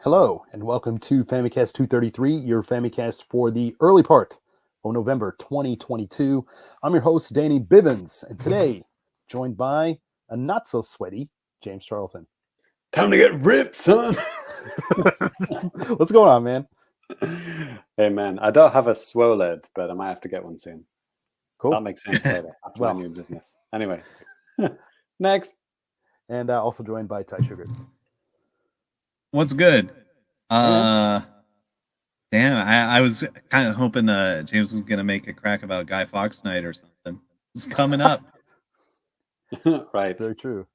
Hello, and welcome to Famicast 233, your Famicast for the early part of November 2022. I'm your host, Danny Bivens, and today, joined by a not-so-sweaty James Charlton. Time to get ripped, son! What's going on, man? Hey, man, I don't have a swoled, but I might have to get one soon. Cool. That makes sense later, after my new business. Anyway, next. And also joined by Ty Sugar. What's good? Damn, I was kind of hoping James was gonna make a crack about Guy Fawkes night or something. It's coming up. Right. That's very true.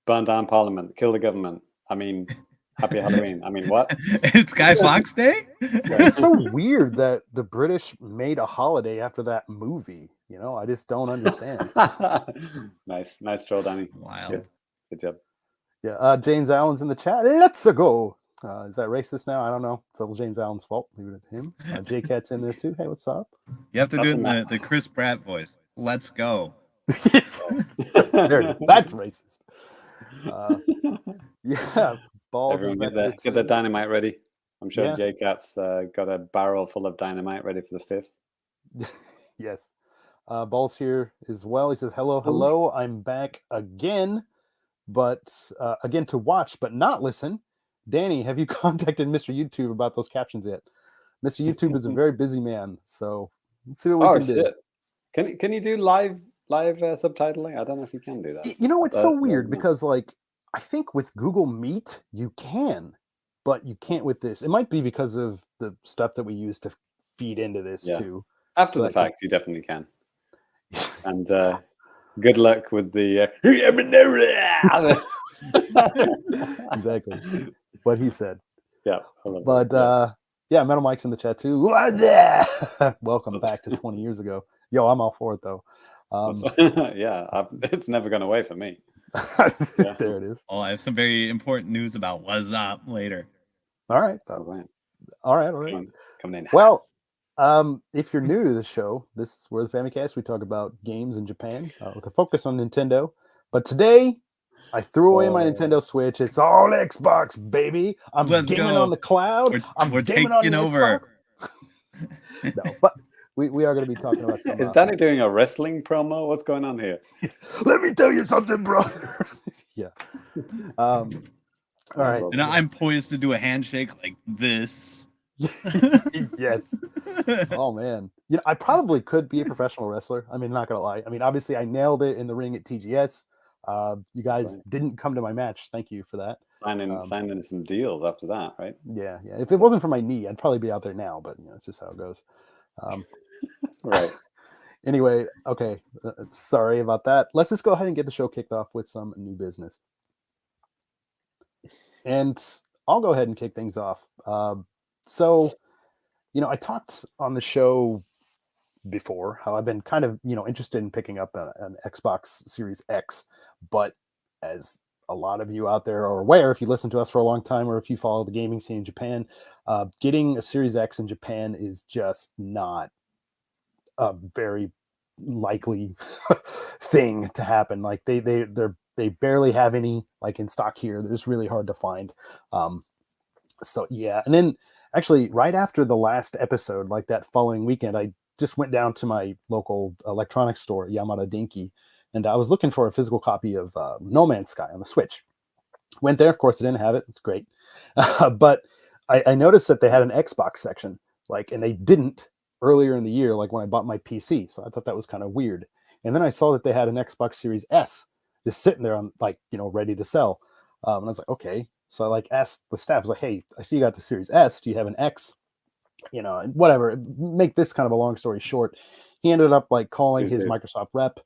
Burn down Parliament, kill the government. I mean, happy Halloween. I mean, what? It's Guy Fawkes Day? It's so weird that the British made a holiday after that movie. You know, I just don't understand. Nice troll, Danny. Wild. Good job. Yeah, James Allen's in the chat. Let's go. Is that racist now? I don't know. It's all James Allen's fault. Leave it to him. J-Cat's in there too. Hey, what's up? You have to do it in the Chris Pratt voice. Let's go. There it is. That's racist. Yeah, balls. Everyone get the dynamite ready. I'm sure J-Cat's got a barrel full of dynamite ready for the 5th. Yes. Ball's here as well. He says, hello, I'm back again, but again to watch, but not listen. Danny, have you contacted Mr. YouTube about those captions yet? Mr. YouTube is a very busy man, so let's see what we can do. Can you do live subtitling? I don't know if you can do that. You know, it's so weird because, like, I think with Google Meet you can, but you can't with this. It might be because of the stuff that we use to feed into this too. After the fact, you definitely can. And good luck with the exactly what he said. Yeah, but yeah, Metal Mike's in the chat too. Welcome back to 20 years ago. Yo, I'm all for it though. It's never gone away for me. There it is. Oh, I have some very important news about what's up later. All right. All right. Come in. Well, if you're new to the show, this is where the Famicast we talk about games in Japan with a focus on Nintendo. But today, I threw away my Nintendo Switch. It's all Xbox, baby. I'm gaming on the cloud. We're taking over. No, but we are going to be talking about something. Is Danny doing a wrestling promo? What's going on here? Let me tell you something, bro. Yeah. All right. And I'm poised to do a handshake like this. Yes. Oh man. You know, I probably could be a professional wrestler. I mean, not gonna lie. I mean, obviously I nailed it in the ring at TGS. You guys didn't come to my match. Thank you for that. Signing some deals after that, right? Yeah. If it wasn't for my knee, I'd probably be out there now, but you know, it's just how it goes. Right. Anyway, okay. Sorry about that. Let's just go ahead and get the show kicked off with some new business. And I'll go ahead and kick things off. So, you know, I talked on the show before how I've been kind of, you know, interested in picking up an Xbox Series X, but as a lot of you out there are aware, if you listen to us for a long time or if you follow the gaming scene in Japan, getting a Series X in Japan is just not a very likely thing to happen. Like they barely have any like in stock here. They're just really hard to find. So yeah, and then actually, right after the last episode, like that following weekend, I just went down to my local electronics store, Yamada Denki, and I was looking for a physical copy of No Man's Sky on the Switch. Went there, of course, I didn't have it. It's great. But I noticed that they had an Xbox section, like, and they didn't earlier in the year, like when I bought my PC. So I thought that was kind of weird. And then I saw that they had an Xbox Series S just sitting there on, like, you know, ready to sell. And I was like, okay. So I like asked the staff, I was like, hey, I see you got the Series S. Do you have an X? You know, and whatever. Make this kind of a long story short. He ended up like calling his Microsoft rep,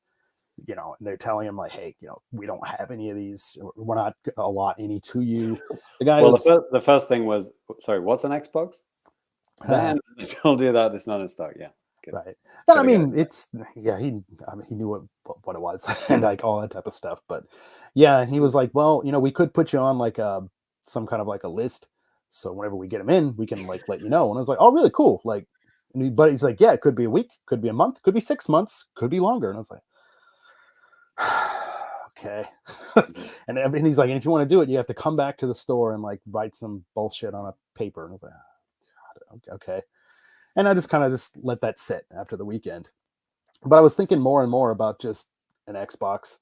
you know, and they're telling him like, hey, you know, we don't have any of these. We're not a lot any to you. The guy. Well, the first thing was, sorry, what's an Xbox? Then they told you that it's not in stock. Yeah. Good. Right. No, I mean, it's he knew what it was and like all that type of stuff. But yeah, he was like, well, you know, we could put you on like some kind of like a list. So whenever we get them in, we can like let you know. And I was like, oh, really cool. Like, but he's like, yeah, it could be a week, could be a month, could be 6 months, could be longer. And I was like, okay. And he's like, and if you want to do it, you have to come back to the store and like write some bullshit on a paper. And I was like, oh, God, okay. And I just kind of just let that sit after the weekend. But I was thinking more and more about just an Xbox.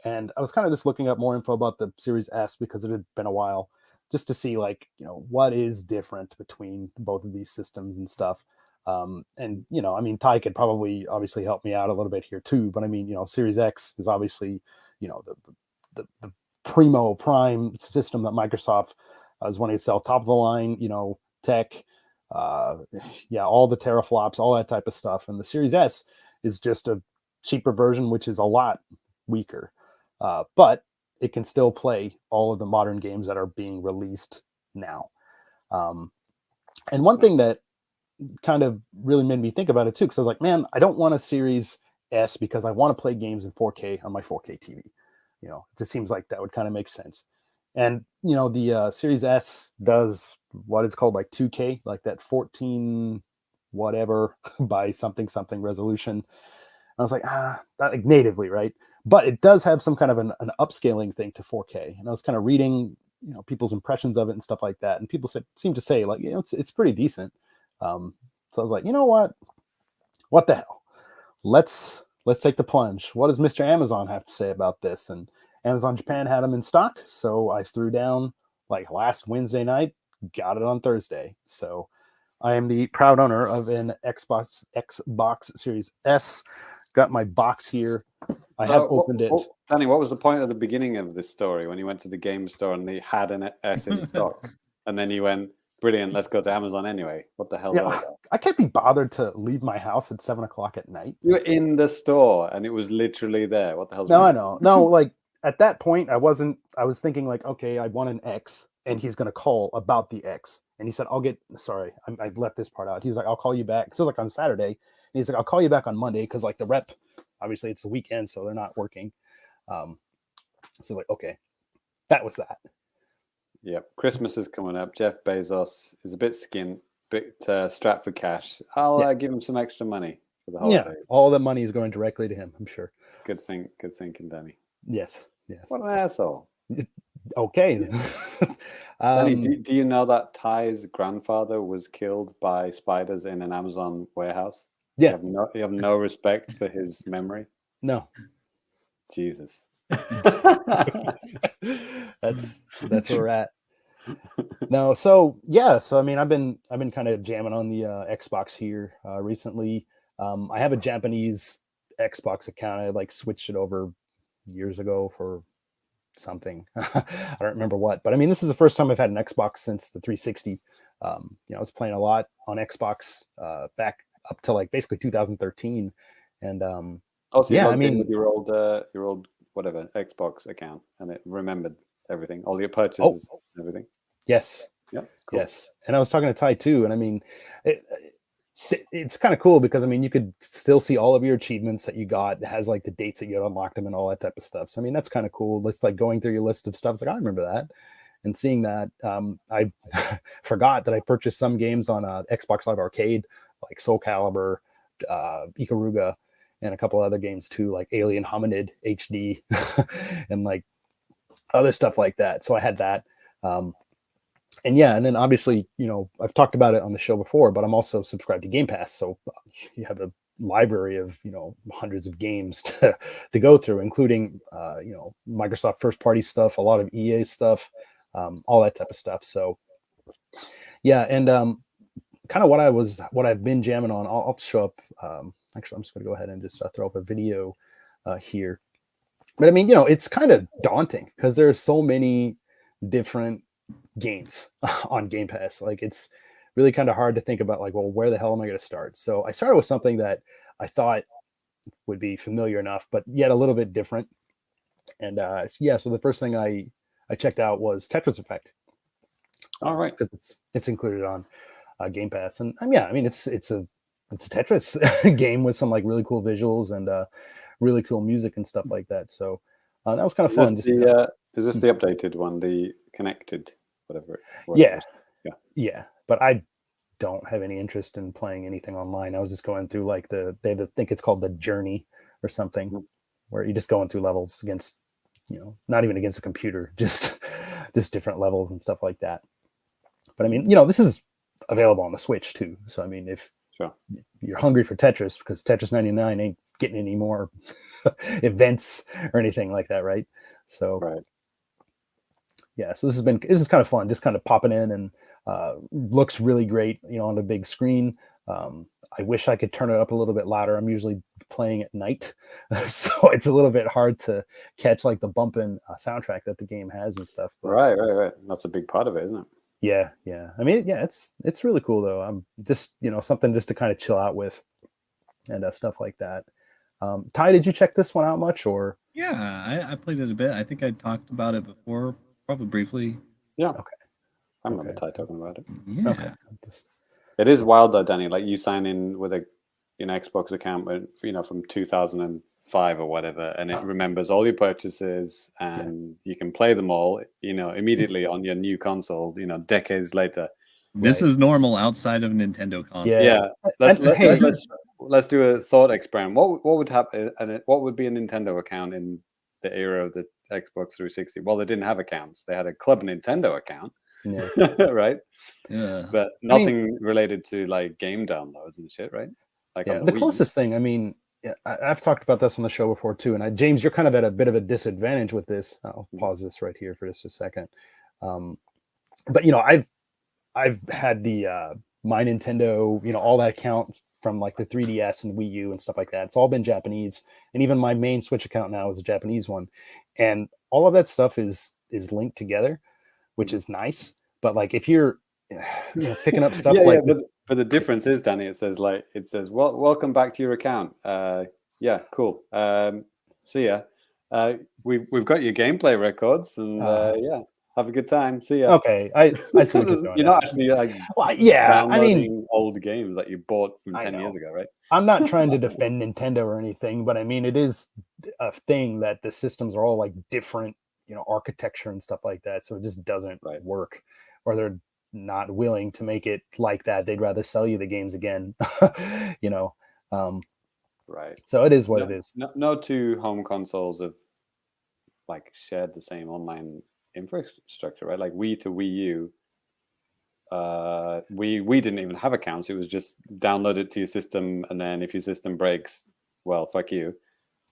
And I was kind of just looking up more info about the Series S because it had been a while, just to see like, what is different between both of these systems and stuff. And, I mean, Ty could probably obviously help me out a little bit here too. But I mean, Series X is obviously, the prime system that Microsoft is wanting to sell, top of the line, tech, all the teraflops, all that type of stuff. And the Series S is just a cheaper version, which is a lot weaker, but it can still play all of the modern games that are being released now. And one thing that kind of really made me think about it too, because I was like, man, I don't want a Series S because I want to play games in 4K on my 4K TV. It just seems like that would kind of make sense. And the Series S does what is called like 2K, like that 14 whatever by something resolution. I was like, that like natively, right? But it does have some kind of an upscaling thing to 4K. And I was kind of reading, people's impressions of it and stuff like that. And people seem to say like, it's pretty decent. So I was like, you know what the hell? Let's take the plunge. What does Mr. Amazon have to say about this? And Amazon Japan had them in stock. So I threw down like last Wednesday night, got it on Thursday. So I am the proud owner of an Xbox Series S. Got my box here. I have opened it. Danny, what was the point at the beginning of this story when you went to the game store and they had an S in stock? And then you went, brilliant, let's go to Amazon anyway. What the hell? Yeah, I can't be bothered to leave my house at 7:00 at night. You were in the store and it was literally there. What the hell? No, I know. No, like at that point, I was thinking like, okay, I want an X and he's going to call about the X. And he said, I left this part out. He was like, I'll call you back. So it was like on Saturday. And he's like, I'll call you back on Monday. Cause like the rep, obviously it's the weekend, so they're not working. So like, okay, that was that. Yep. Christmas is coming up. Jeff Bezos is a bit skint, bit strapped for cash. I'll give him some extra money for the holiday. Yeah. All the money is going directly to him, I'm sure. Good thinking, Danny. Yes. What an asshole. Okay. Danny, do you know that Ty's grandfather was killed by spiders in an Amazon warehouse? Yeah. You have no respect for his memory? No. Jesus. That's where we're at. No, so I mean, I've been kind of jamming on the Xbox here recently. I have a Japanese Xbox account. I like switched it over years ago for something. I don't remember what, but I mean, this is the first time I've had an Xbox since the 360. I was playing a lot on Xbox back up to like basically 2013, and also, I mean, with your old whatever Xbox account, and it remembered everything, all your purchases, and everything. Yes. Yeah. Cool. Yes. And I was talking to Ty too, and I mean, it's kind of cool because I mean, you could still see all of your achievements that you got. It has like the dates that you had unlocked them and all that type of stuff. So I mean, that's kind of cool. It's like going through your list of stuff. It's like, I remember that. And seeing that, I forgot that I purchased some games on Xbox Live Arcade, like Soul Calibur, Ikaruga, and a couple other games too, like Alien Hominid HD, and like other stuff like that. So I had that. And then obviously, I've talked about it on the show before, but I'm also subscribed to Game Pass. So you have a library of, hundreds of games to go through, including, Microsoft first party stuff, a lot of EA stuff, all that type of stuff. So yeah. And kind of what I've been jamming on, I'll show up. Actually, I'm just going to go ahead and just throw up a video here. But I mean, it's kind of daunting because there are so many different games on Game Pass. Like it's really kind of hard to think about like, well, where the hell am I going to start? So I started with something that I thought would be familiar enough, but yet a little bit different. And so the first thing I checked out was Tetris Effect. All right, because it's included on Game Pass, and I mean it's a Tetris game with some like really cool visuals and really cool music and stuff like that. So that was kind of fun. Is this the updated one, the connected, whatever? Yeah. But I don't have any interest in playing anything online. I was just going through like I think it's called the Journey or something, where you're just going through levels against not even against a computer, just different levels and stuff like that. But I mean, this is available on the Switch too. So I mean, if you're hungry for Tetris, because Tetris 99 ain't getting any more events or anything like that, right? So yeah, so this is kind of fun, just kind of popping in, and looks really great, on the big screen. I wish I could turn it up a little bit louder. I'm usually playing at night, so it's a little bit hard to catch like the bumping soundtrack that the game has and stuff. But, right. That's a big part of it, isn't it? Yeah. I mean, yeah, it's really cool though. I'm just something just to kind of chill out with, and stuff like that. Ty, did you check this one out much, or? Yeah, I played it a bit. I think I talked about it before, probably briefly. Yeah. Okay. I remember Ty talking about it. Yeah. Okay. It is wild though, Danny. Like you sign in with an Xbox account, from 2005 or whatever, and it remembers all your purchases, and you can play them all, immediately on your new console, decades later. This is normal outside of Nintendo console. Yeah. Let's do a thought experiment. What would happen? And what would be a Nintendo account in the era of the Xbox 360? Well, they didn't have accounts. They had a Club Nintendo account. Yeah. Right. Yeah. But nothing related to like game downloads and shit, right? Like the closest thing. I mean, I've talked about this on the show before too. And James, you're kind of at a bit of a disadvantage with this. I'll pause this right here for just a second. But I've had the My Nintendo, all that account from like the 3DS and Wii U and stuff like that. It's all been Japanese, and even my main Switch account now is a Japanese one, and all of that stuff is linked together, which is nice. But like if you're picking up stuff but the difference is, Danny, it says well, welcome back to your account. Yeah, cool. See ya. We've got your gameplay records, and have a good time. See ya. Okay, I see what you're You're not actually like downloading old games that you bought from 10 years ago, right? I'm not trying to defend Nintendo or anything, but I mean, it is a thing that the systems are all like different, architecture and stuff like that. So it just doesn't work, or they're not willing to make it like that. They'd rather sell you the games again, Right. So it is what it is. No two home consoles have like shared the same online infrastructure, right? Like Wii to Wii U, we didn't even have accounts. It was just download it to your system, and then if your system breaks, well, fuck you.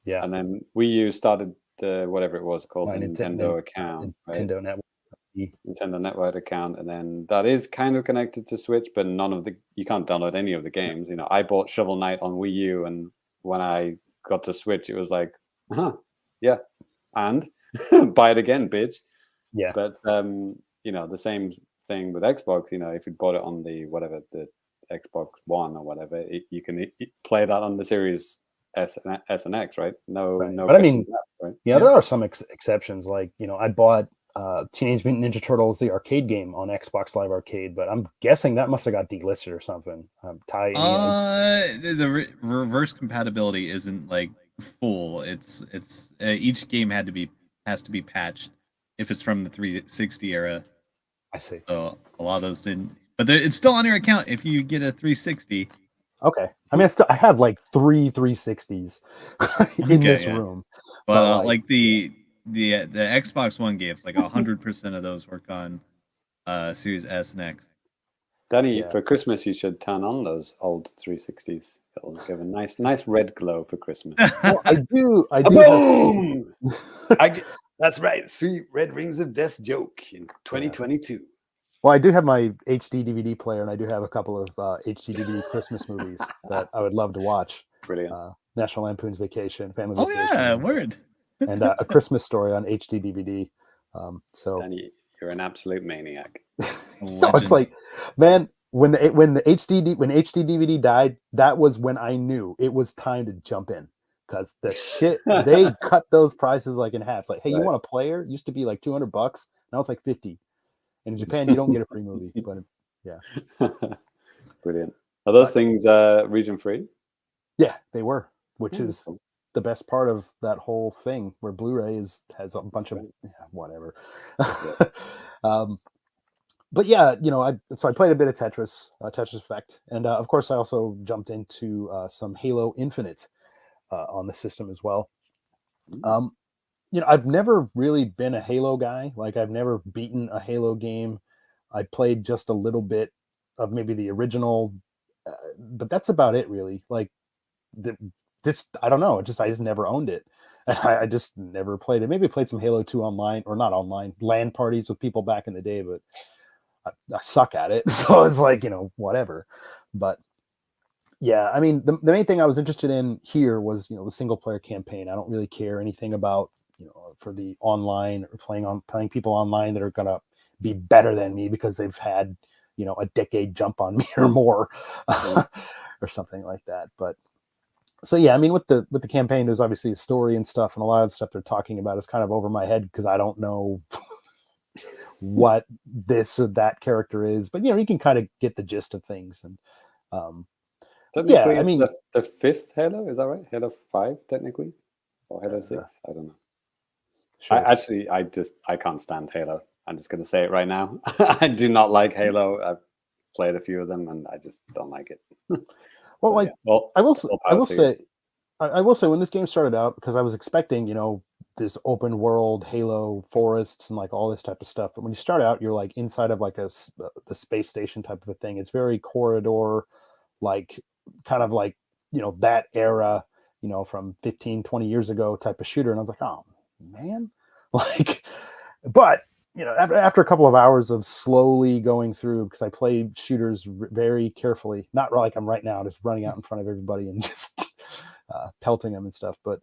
Yeah. And then Wii U started the whatever it was called, the Nintendo account, right? Nintendo Network account, and then that is kind of connected to Switch, but you can't download any of the games. I bought Shovel Knight on Wii U, and when I got to Switch, it was like, yeah, and buy it again, bitch. Yeah. But the same thing with Xbox. If you bought it on the Xbox One or whatever, you can play that on the Series S and X, right? No. But I mean, right? There are some exceptions. Like I bought Teenage Mutant Ninja Turtles, the arcade game, on Xbox Live Arcade, but I'm guessing that must have got delisted or something. The reverse compatibility isn't like full. It's each game has to be patched if it's from the 360 era. I see. So a lot of those didn't, but it's still on your account if you get a 360. Okay. I mean, I have like 3 360s in this room. But like the Xbox One games, like 100% of those work on Series S and X. Danny, for Christmas you should turn on those old 360s. It'll give a nice red glow for Christmas. Well, I do. Boom! That's right. 3 Red Rings of Death joke in 2022. Well, I do have my HD DVD player, and I do have a couple of HD DVD Christmas movies that I would love to watch. Brilliant. National Lampoon's Vacation, Family Vacation. Oh yeah, word. And A Christmas Story on HD DVD. So Danny, you're an absolute maniac. It's like, man, when HD DVD died, that was when I knew it was time to jump in, because the shit they cut those prices like in half. It's like, hey, you want a player? It used to be like $200, now it's like $50. And in Japan, you don't get a free movie, but yeah. Brilliant. Are those things region free? Yeah, they were, which is the best part of that whole thing, where Blu-ray has a bunch of whatever. But yeah, I played a bit of Tetris Effect, and of course I also jumped into some Halo Infinite on the system as well. I've never really been a Halo guy. Like, I've never beaten a Halo game. I played just a little bit of maybe the original, but that's about it, really. Like, I don't know. I just never owned it. And I just never played it. Maybe played some Halo 2 online, or not online, LAN parties with people back in the day, but I suck at it. So it's like, whatever. But yeah, I mean, the main thing I was interested in here was, the single player campaign. I don't really care anything about, for the online or playing people online that are going to be better than me because they've had, a decade jump on me or more or something like that. But so yeah, I mean, with the campaign, there's obviously a story and stuff, and a lot of the stuff they're talking about is kind of over my head because I don't know what this or that character is. But you can kind of get the gist of things. And technically, I mean, the fifth Halo, is that right? Halo 5, technically, or Halo 6? I don't know. Sure. I can't stand Halo. I'm just going to say it right now. I do not like Halo. I've played a few of them, and I just don't like it. Well, I will say when this game started out, because I was expecting, this open world Halo forests and like all this type of stuff. But when you start out, you're like inside of like the space station type of a thing. It's very corridor, like kind of like, that era, from 15, 20 years ago type of shooter. And I was like, oh man, like, but after a couple of hours of slowly going through, because I play shooters very carefully, not like I'm right now, just running out in front of everybody and just pelting them and stuff. But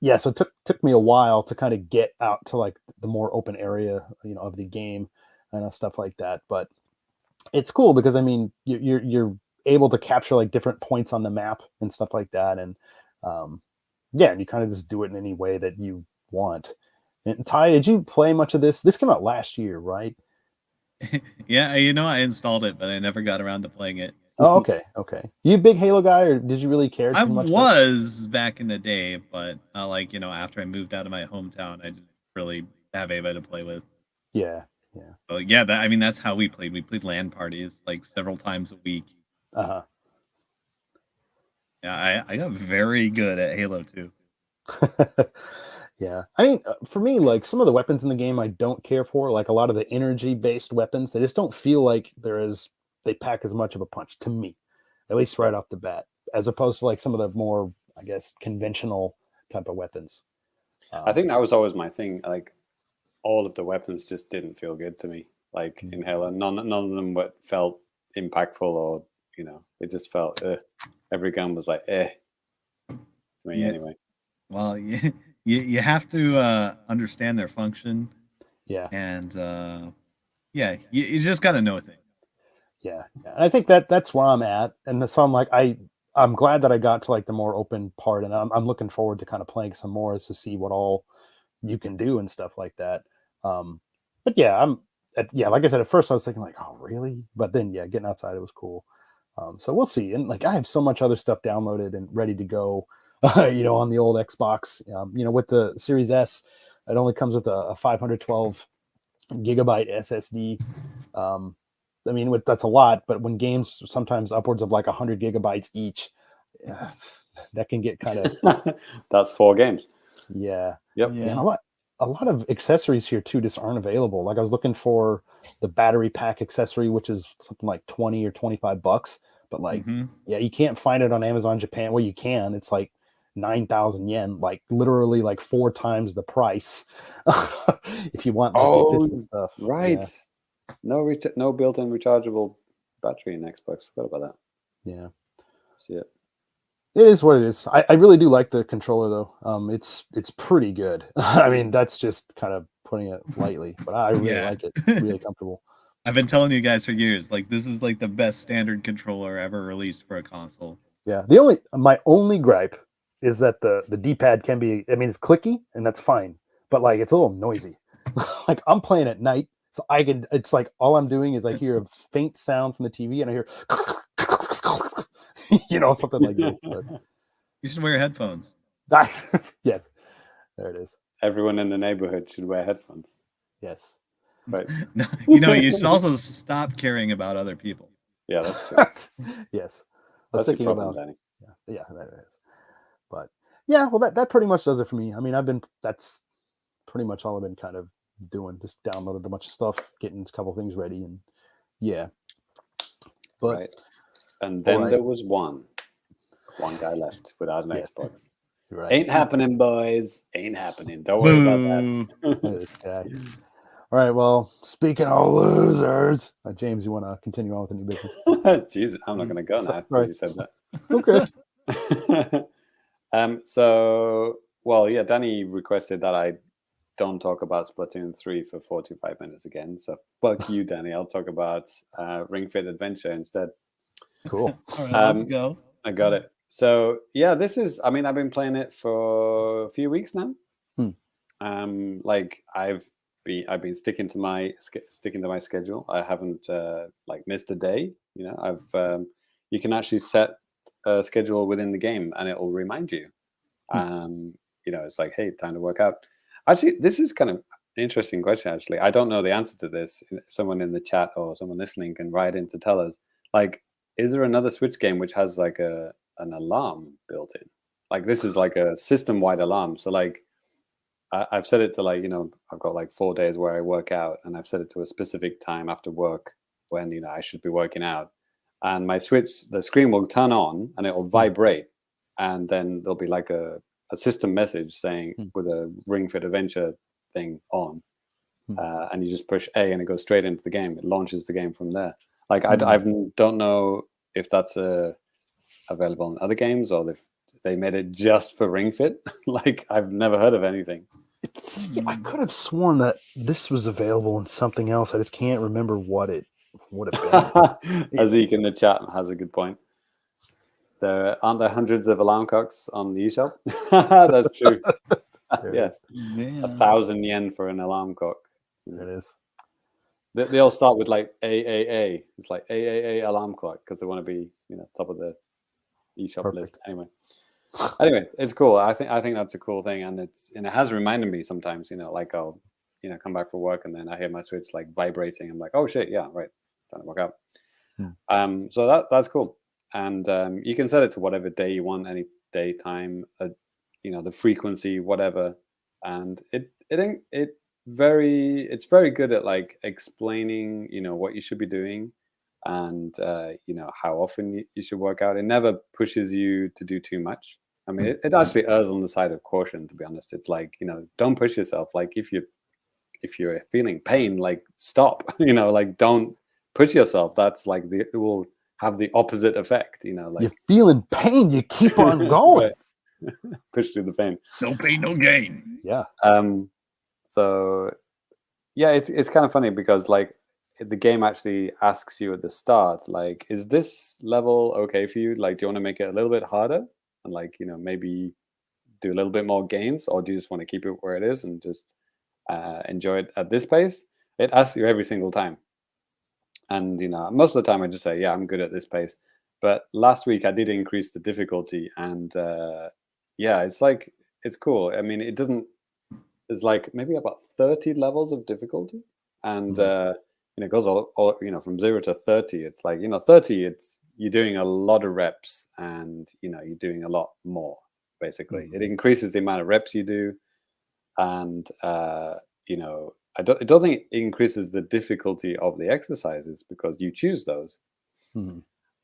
yeah, so it took me a while to kind of get out to like the more open area, of the game and stuff like that. But it's cool because I mean, you're able to capture like different points on the map and stuff like that, and yeah, and you kind of just do it in any way that you want. And Ty, did you play much of this? This came out last year, right? Yeah, I installed it, but I never got around to playing it. Oh, okay. You a big Halo guy, or did you really care too much? I was back in the day, but like after I moved out of my hometown, I didn't really have anybody to play with. Yeah. But yeah, I mean that's how we played. We played LAN parties like several times a week. Yeah, I got very good at Halo 2. Yeah, I mean, for me, like some of the weapons in the game, I don't care for. Like a lot of the energy-based weapons, they just don't feel like they pack as much of a punch to me, at least right off the bat, as opposed to like some of the more, I guess, conventional type of weapons. I think that was always my thing. Like all of the weapons just didn't feel good to me. Like in Halo, none of them felt impactful, or it just felt every gun was like to me anyway. Well, you have to understand their function. Yeah. And yeah, you just got to know things. Yeah. And I think that's where I'm at. And so I'm like, I'm glad that I got to like the more open part, and I'm looking forward to kind of playing some more to see what all you can do and stuff like that. But yeah, like I said, at first I was thinking like, oh really? But then yeah, getting outside, it was cool. So we'll see. And like I have so much other stuff downloaded and ready to go, on the old Xbox. With the Series S, it only comes with a 512 gigabyte SSD. I mean, that's a lot, but when games are sometimes upwards of like 100 gigabytes each, that can get kind of. That's 4 games. Yeah. Yep. Yeah. And a lot of accessories here too just aren't available. Like I was looking for the battery pack accessory, which is something like $20 or $25, but like, yeah, you can't find it on Amazon Japan. Well, you can. It's like 9,000 yen, like literally like 4 times the price. If you want like the official stuff. Right. Yeah. No built-in rechargeable battery in Xbox. Forgot about that. Yeah. See it. It is what it is. I really do like the controller though. It's pretty good. I mean, that's just kind of putting it lightly, but I really like it. It's really comfortable. I've been telling you guys for years, like this is like the best standard controller ever released for a console. Yeah. My only gripe is that the D-pad can be, I mean, it's clicky and that's fine, but like it's a little noisy. Like I'm playing at night, so it's like all I'm doing is I hear a faint sound from the TV and I hear something like this. But you should wear headphones. Yes, there it is. Everyone in the neighborhood should wear headphones. Yes, but no, you should also stop caring about other people. Yeah, that's true. Yes, that's thinking about. Yeah, that is. But Yeah, well, that pretty much does it for me. I mean, that's pretty much all I've been kind of doing. Just downloaded a bunch of stuff, getting a couple things ready, and yeah. But right. And then there was one guy left without an Xbox. Right. Ain't happening, boys. Ain't happening. Don't worry about that. This guy. All right. Well, speaking of losers, James, you want to continue on with the new business? Jesus, I'm not going to go now because you said that. Okay. So, well, yeah, Danny requested that I don't talk about Splatoon 3 for 45 minutes again. So fuck you, Danny. I'll talk about Ring Fit Adventure instead. Cool. All right, let's go. I got it. So yeah, this is. I mean, I've been playing it for a few weeks now. Like I've been sticking to my schedule. I haven't like missed a day. You know, you can actually set a schedule within the game, and it will remind you. You know, it's like, hey, time to work out. Actually, this is kind of an interesting question. Actually, I don't know the answer to this. Someone in the chat or someone listening can write in to tell us. Like, is there another Switch game which has like an alarm built in? Like, this is like a system-wide alarm. So like, I've set it to like, you know, I've got like 4 days where I work out, and I've set it to a specific time after work when, you know, I should be working out. And my Switch, the screen will turn on and it will vibrate, and then there'll be like a system message saying with a Ring Fit Adventure thing on, and you just push A and it goes straight into the game. It launches the game from there. Like I don't know if that's available in other games or if they made it just for Ring Fit. Like I've never heard of anything. I could have sworn that this was available in something else. I just can't remember what it would have been. Azik in the chat has a good point. Aren't there hundreds of alarm clocks on the eShop? That's true. Yes. 1,000 yen for an alarm clock. It is. They all start with like AAA. It's like AAA alarm clock because they want to be, you know, top of the eShop list. Anyway, it's cool. I think that's a cool thing, and it has reminded me sometimes, you know, like I'll, you know, come back from work and then I hear my Switch like vibrating. I'm like, oh shit, yeah, right, time to work out. So that's cool. And you can set it to whatever day you want, any day, time, you know, the frequency, whatever. And it's very good at like explaining, you know, what you should be doing, and you know, how often you should work out. It never pushes you to do too much. I mean, it actually errs on the side of caution, to be honest. It's like, you know, don't push yourself. Like if you're feeling pain, like stop. You know, like don't push yourself. That's like it will have the opposite effect, you know, like you're feeling pain, you keep on going. Push through the pain. No pain, no gain. Yeah. So yeah, it's kind of funny because like the game actually asks you at the start, like, is this level okay for you? Like, do you want to make it a little bit harder and like, you know, maybe do a little bit more gains, or do you just want to keep it where it is and just enjoy it at this pace? It asks you every single time. And, you know, most of the time I just say, yeah, I'm good at this pace. But last week I did increase the difficulty, and yeah, it's like, it's cool. I mean, there's like maybe about 30 levels of difficulty, and you know, it goes all, you know, from 0 to 30. It's like, you know, 30, you're doing a lot of reps, and, you know, you're doing a lot more, basically. It increases the amount of reps you do, and you know, I don't think it increases the difficulty of the exercises because you choose those.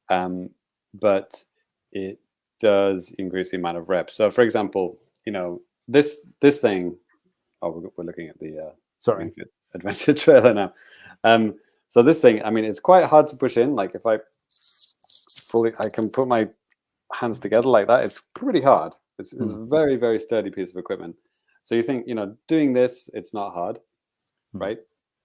But it does increase the amount of reps. So, for example, you know, this thing. Oh, we're looking at the Adventure trailer now. So this thing, I mean, it's quite hard to push in. Like if I can put my hands together like that. It's pretty hard. It's a very, very sturdy piece of equipment. So you think, you know, doing this, it's not hard, right?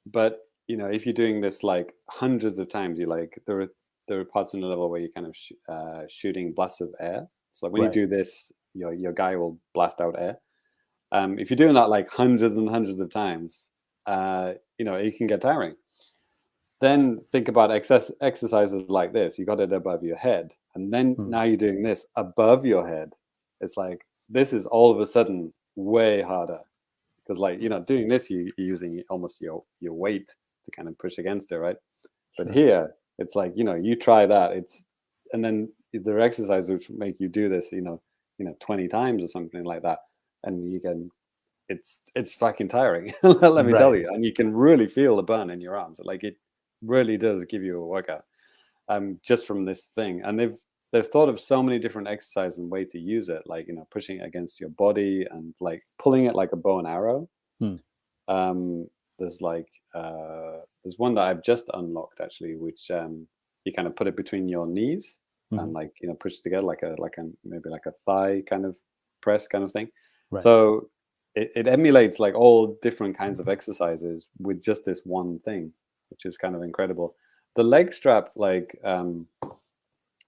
But, you know, if you're doing this like hundreds of times, you like, there are parts in the level where you're kind of shooting blasts of air. So when you do this, your guy will blast out air. If you're doing that like hundreds and hundreds of times, you know, it can get tiring. Then think about exercises like this. You got it above your head. And then now you're doing this above your head. It's like, this is all of a sudden way harder. Because like, you know, doing this, you're using almost your weight to kind of push against it, right? But here, it's like, you know, you try that. And then there are exercises which make you do this, you know, 20 times or something like that, and you can, it's fucking tiring. Let me tell you. And you can really feel the burn in your arms. Like, it really does give you a workout, just from this thing. And they've thought of so many different exercises and way to use it, like, pushing it against your body and like pulling it like a bow and arrow. There's like there's one that I've just unlocked actually, which you kind of put it between your knees and like push it together like a maybe like a thigh kind of press kind of thing. So it emulates like all different kinds of exercises with just this one thing, which is kind of incredible. The leg strap, like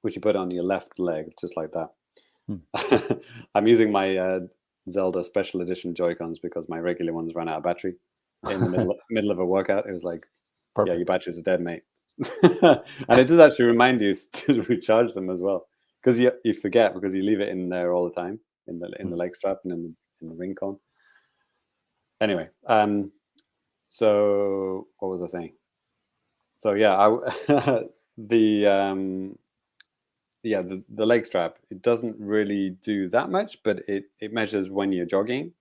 which you put on your left leg, just like that. I'm using my Zelda Special Edition Joy-Cons because my regular ones ran out of battery in the middle of a workout. It was like, yeah, your batteries are dead, mate. And it does actually remind you to recharge them as well, because you forget, because you leave it in there all the time in the leg strap and in the ring con. Anyway, so what was I saying? So yeah, the leg strap, it doesn't really do that much, but it measures when you're jogging.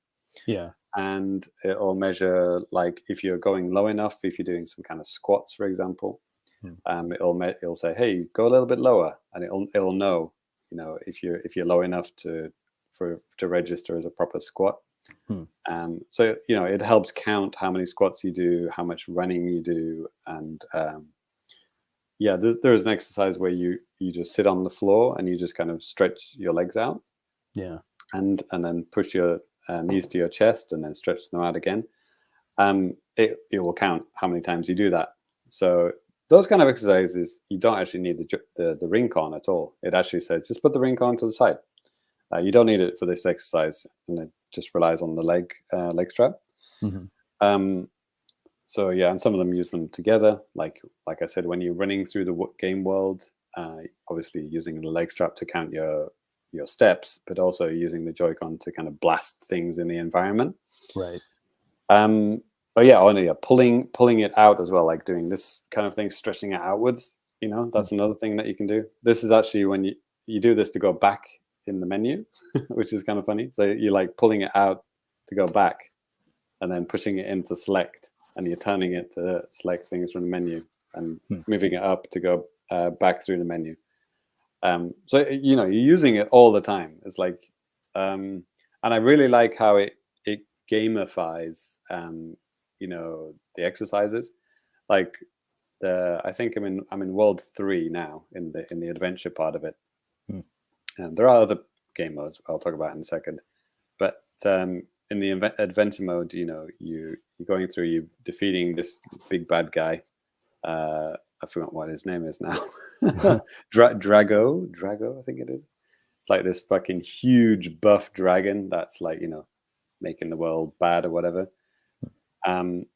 Yeah. And it'll measure like if you're going low enough, if you're doing some kind of squats, for example. It'll say, hey, go a little bit lower, and it'll know, if you're low enough to register as a proper squat. So it helps count how many squats you do, how much running you do, and there's an exercise where you just sit on the floor and you just kind of stretch your legs out. Yeah. And then push your knees to your chest and then stretch them out again. It will count how many times you do that. So those kind of exercises, you don't actually need the ring con at all. It actually says just put the ring con to the side. You don't need it for this exercise, and it just relies on the leg strap. So yeah, and some of them use them together. Like I said, when you're running through the game world, obviously using the leg strap to count your steps, but also using the Joy-Con to kind of blast things in the environment. Right. But yeah, pulling it out as well, like doing this kind of thing, stretching it outwards. That's another thing that you can do. This is actually when you do this to go back in the menu, which is kind of funny. So you're like pulling it out to go back, and then pushing it in to select, and you're turning it to select things from the menu, and moving it up to go back through the menu. So you're using it all the time. It's like, and I really like how it gamifies, the exercises. Like I think I'm in World 3 now in the adventure part of it. And there are other game modes I'll talk about in a second, but in the adventure mode, you're going through, you're defeating this big bad guy. I forgot what his name is now. Drago, I think it is. It's like this fucking huge buff dragon that's like, making the world bad or whatever. You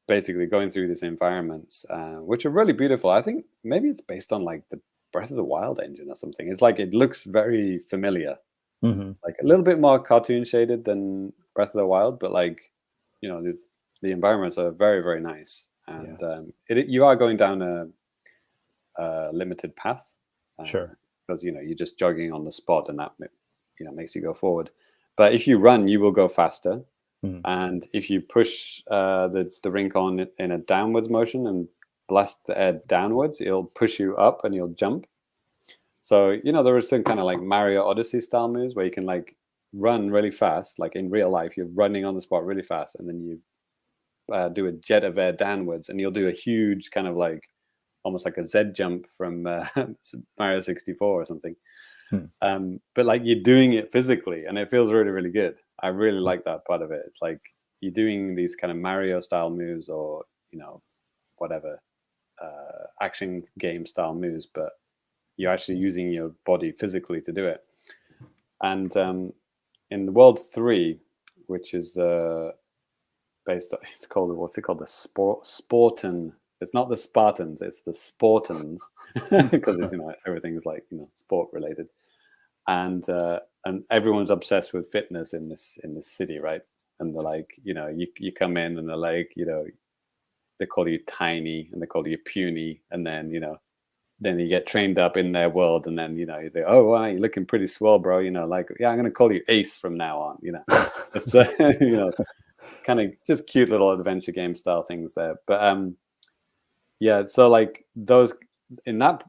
basically going through these environments, which are really beautiful. I think maybe it's based on like the Breath of the Wild engine or something. It's like, it looks very familiar. It's like a little bit more cartoon shaded than Breath of the Wild, but like, the environments are very, very nice. And you are going down a limited path. Sure. Because, you're just jogging on the spot, and that, makes you go forward. But if you run, you will go faster. And if you push the ring con in a downwards motion and blast the air downwards, it'll push you up and you'll jump. So, there is some kind of like Mario Odyssey style moves where you can like run really fast, like in real life, you're running on the spot really fast, and then you do a jet of air downwards, and you'll do a huge kind of like almost like a Z jump from Mario 64 or something. But like, you're doing it physically, and it feels really, really good. I really like that part of it. It's like you're doing these kind of Mario style moves, or whatever action game style moves, but you're actually using your body physically to do it. And in the World 3, which is based on, what's it called? The Sportan. It's not the Spartans, it's the Sportans, because it's everything's like sport related, and everyone's obsessed with fitness in this city, right? And they're like, you come in and they're like, they call you tiny and they call you puny, and then then you get trained up in their world, and then you know, they, oh wow, you're looking pretty swell, bro. You know, like, yeah, I'm gonna call you Ace from now on. You know, it's you know, kind of just cute little adventure game style things there. But yeah, so like those in that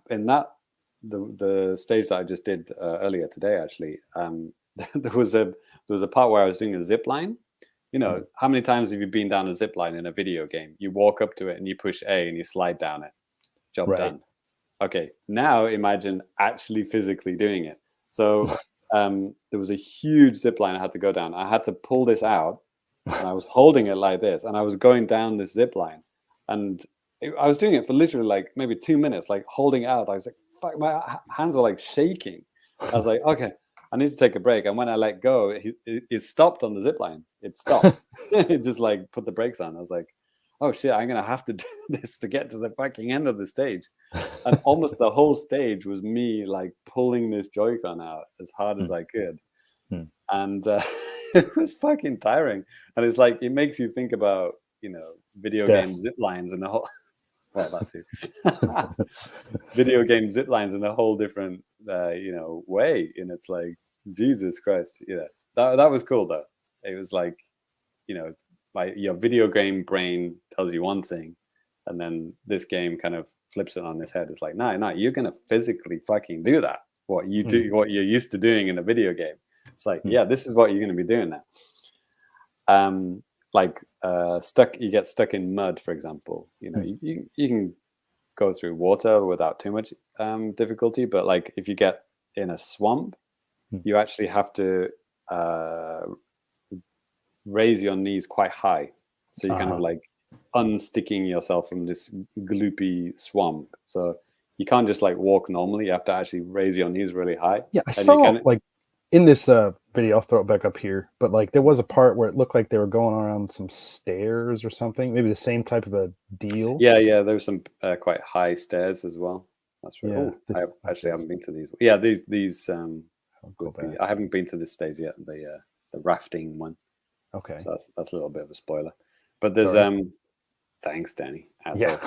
the stage that I just did earlier today, actually, there was a part where I was doing a zip line. You know, how many times have you been down a zip line in a video game? You walk up to it and you push A and you slide down it. Job done. Okay, now imagine actually physically doing it. So there was a huge zip line I had to go down. I had to pull this out, and I was holding it like this, and I was going down this zip line, and I was doing it for literally like maybe 2 minutes, like holding it out. I was like, fuck, my hands were like shaking. I was like, okay, I need to take a break. And when I let go, it stopped on the zip line. It stopped. It just like put the brakes on. I was like, oh shit, I'm gonna have to do this to get to the fucking end of the stage. And almost the whole stage was me like pulling this Joy-Con out as hard as I could. And it was fucking tiring. And it's like, it makes you think about, you know, video game zip lines and the whole, well, that too. Video game zip lines in a whole different, you know, way. And it's like, Jesus Christ. Yeah, that was cool though. It was like, you know, like your video game brain tells you one thing, and then this game kind of flips it on its head. It's like, no, you're gonna physically fucking do that. What you do, what you're used to doing in a video game. It's like, yeah, this is what you're gonna be doing now. Like you get stuck in mud, for example. You know, you can go through water without too much difficulty, but like if you get in a swamp, you actually have to raise your knees quite high, so you're kind of like unsticking yourself from this gloopy swamp. So you can't just like walk normally. You have to actually raise your knees really high. Yeah, I saw like in this video, I'll throw it back up here, but like there was a part where it looked like they were going around some stairs or something, maybe the same type of a deal. Yeah, there's some quite high stairs as well. That's right. Yeah, I actually haven't been to these. Yeah, these I haven't been to this stage yet, the rafting one. Okay, so that's a little bit of a spoiler, but there's thanks, Danny. Yeah.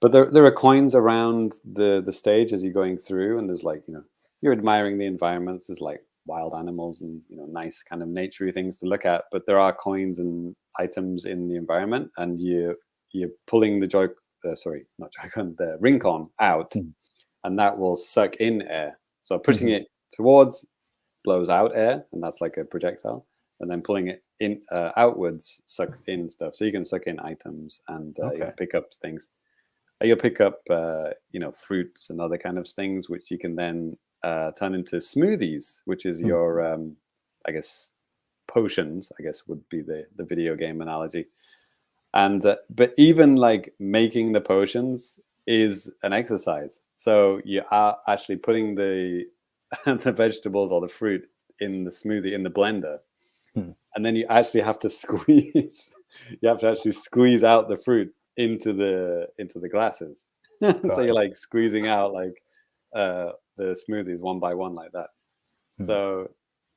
But there are coins around the stage as you're going through, and there's like, you know, you're admiring the environments. There's like wild animals and, you know, nice kind of naturey things to look at, but there are coins and items in the environment, and you're pulling the the Ring-Con out, and that will suck in air. So pushing it towards blows out air, and that's like a projectile, and then pulling it in outwards sucks in stuff. So you can suck in items and you pick up things. You'll pick up you know, fruits and other kind of things, which you can then turn into smoothies, which is your I guess potions, I guess would be the video game analogy. And but even like making the potions is an exercise. So you are actually putting the the vegetables or the fruit in the smoothie in the blender, and then you actually have to squeeze. You have to actually squeeze out the fruit into the glasses. So you're like squeezing out like the smoothies one by one like that. So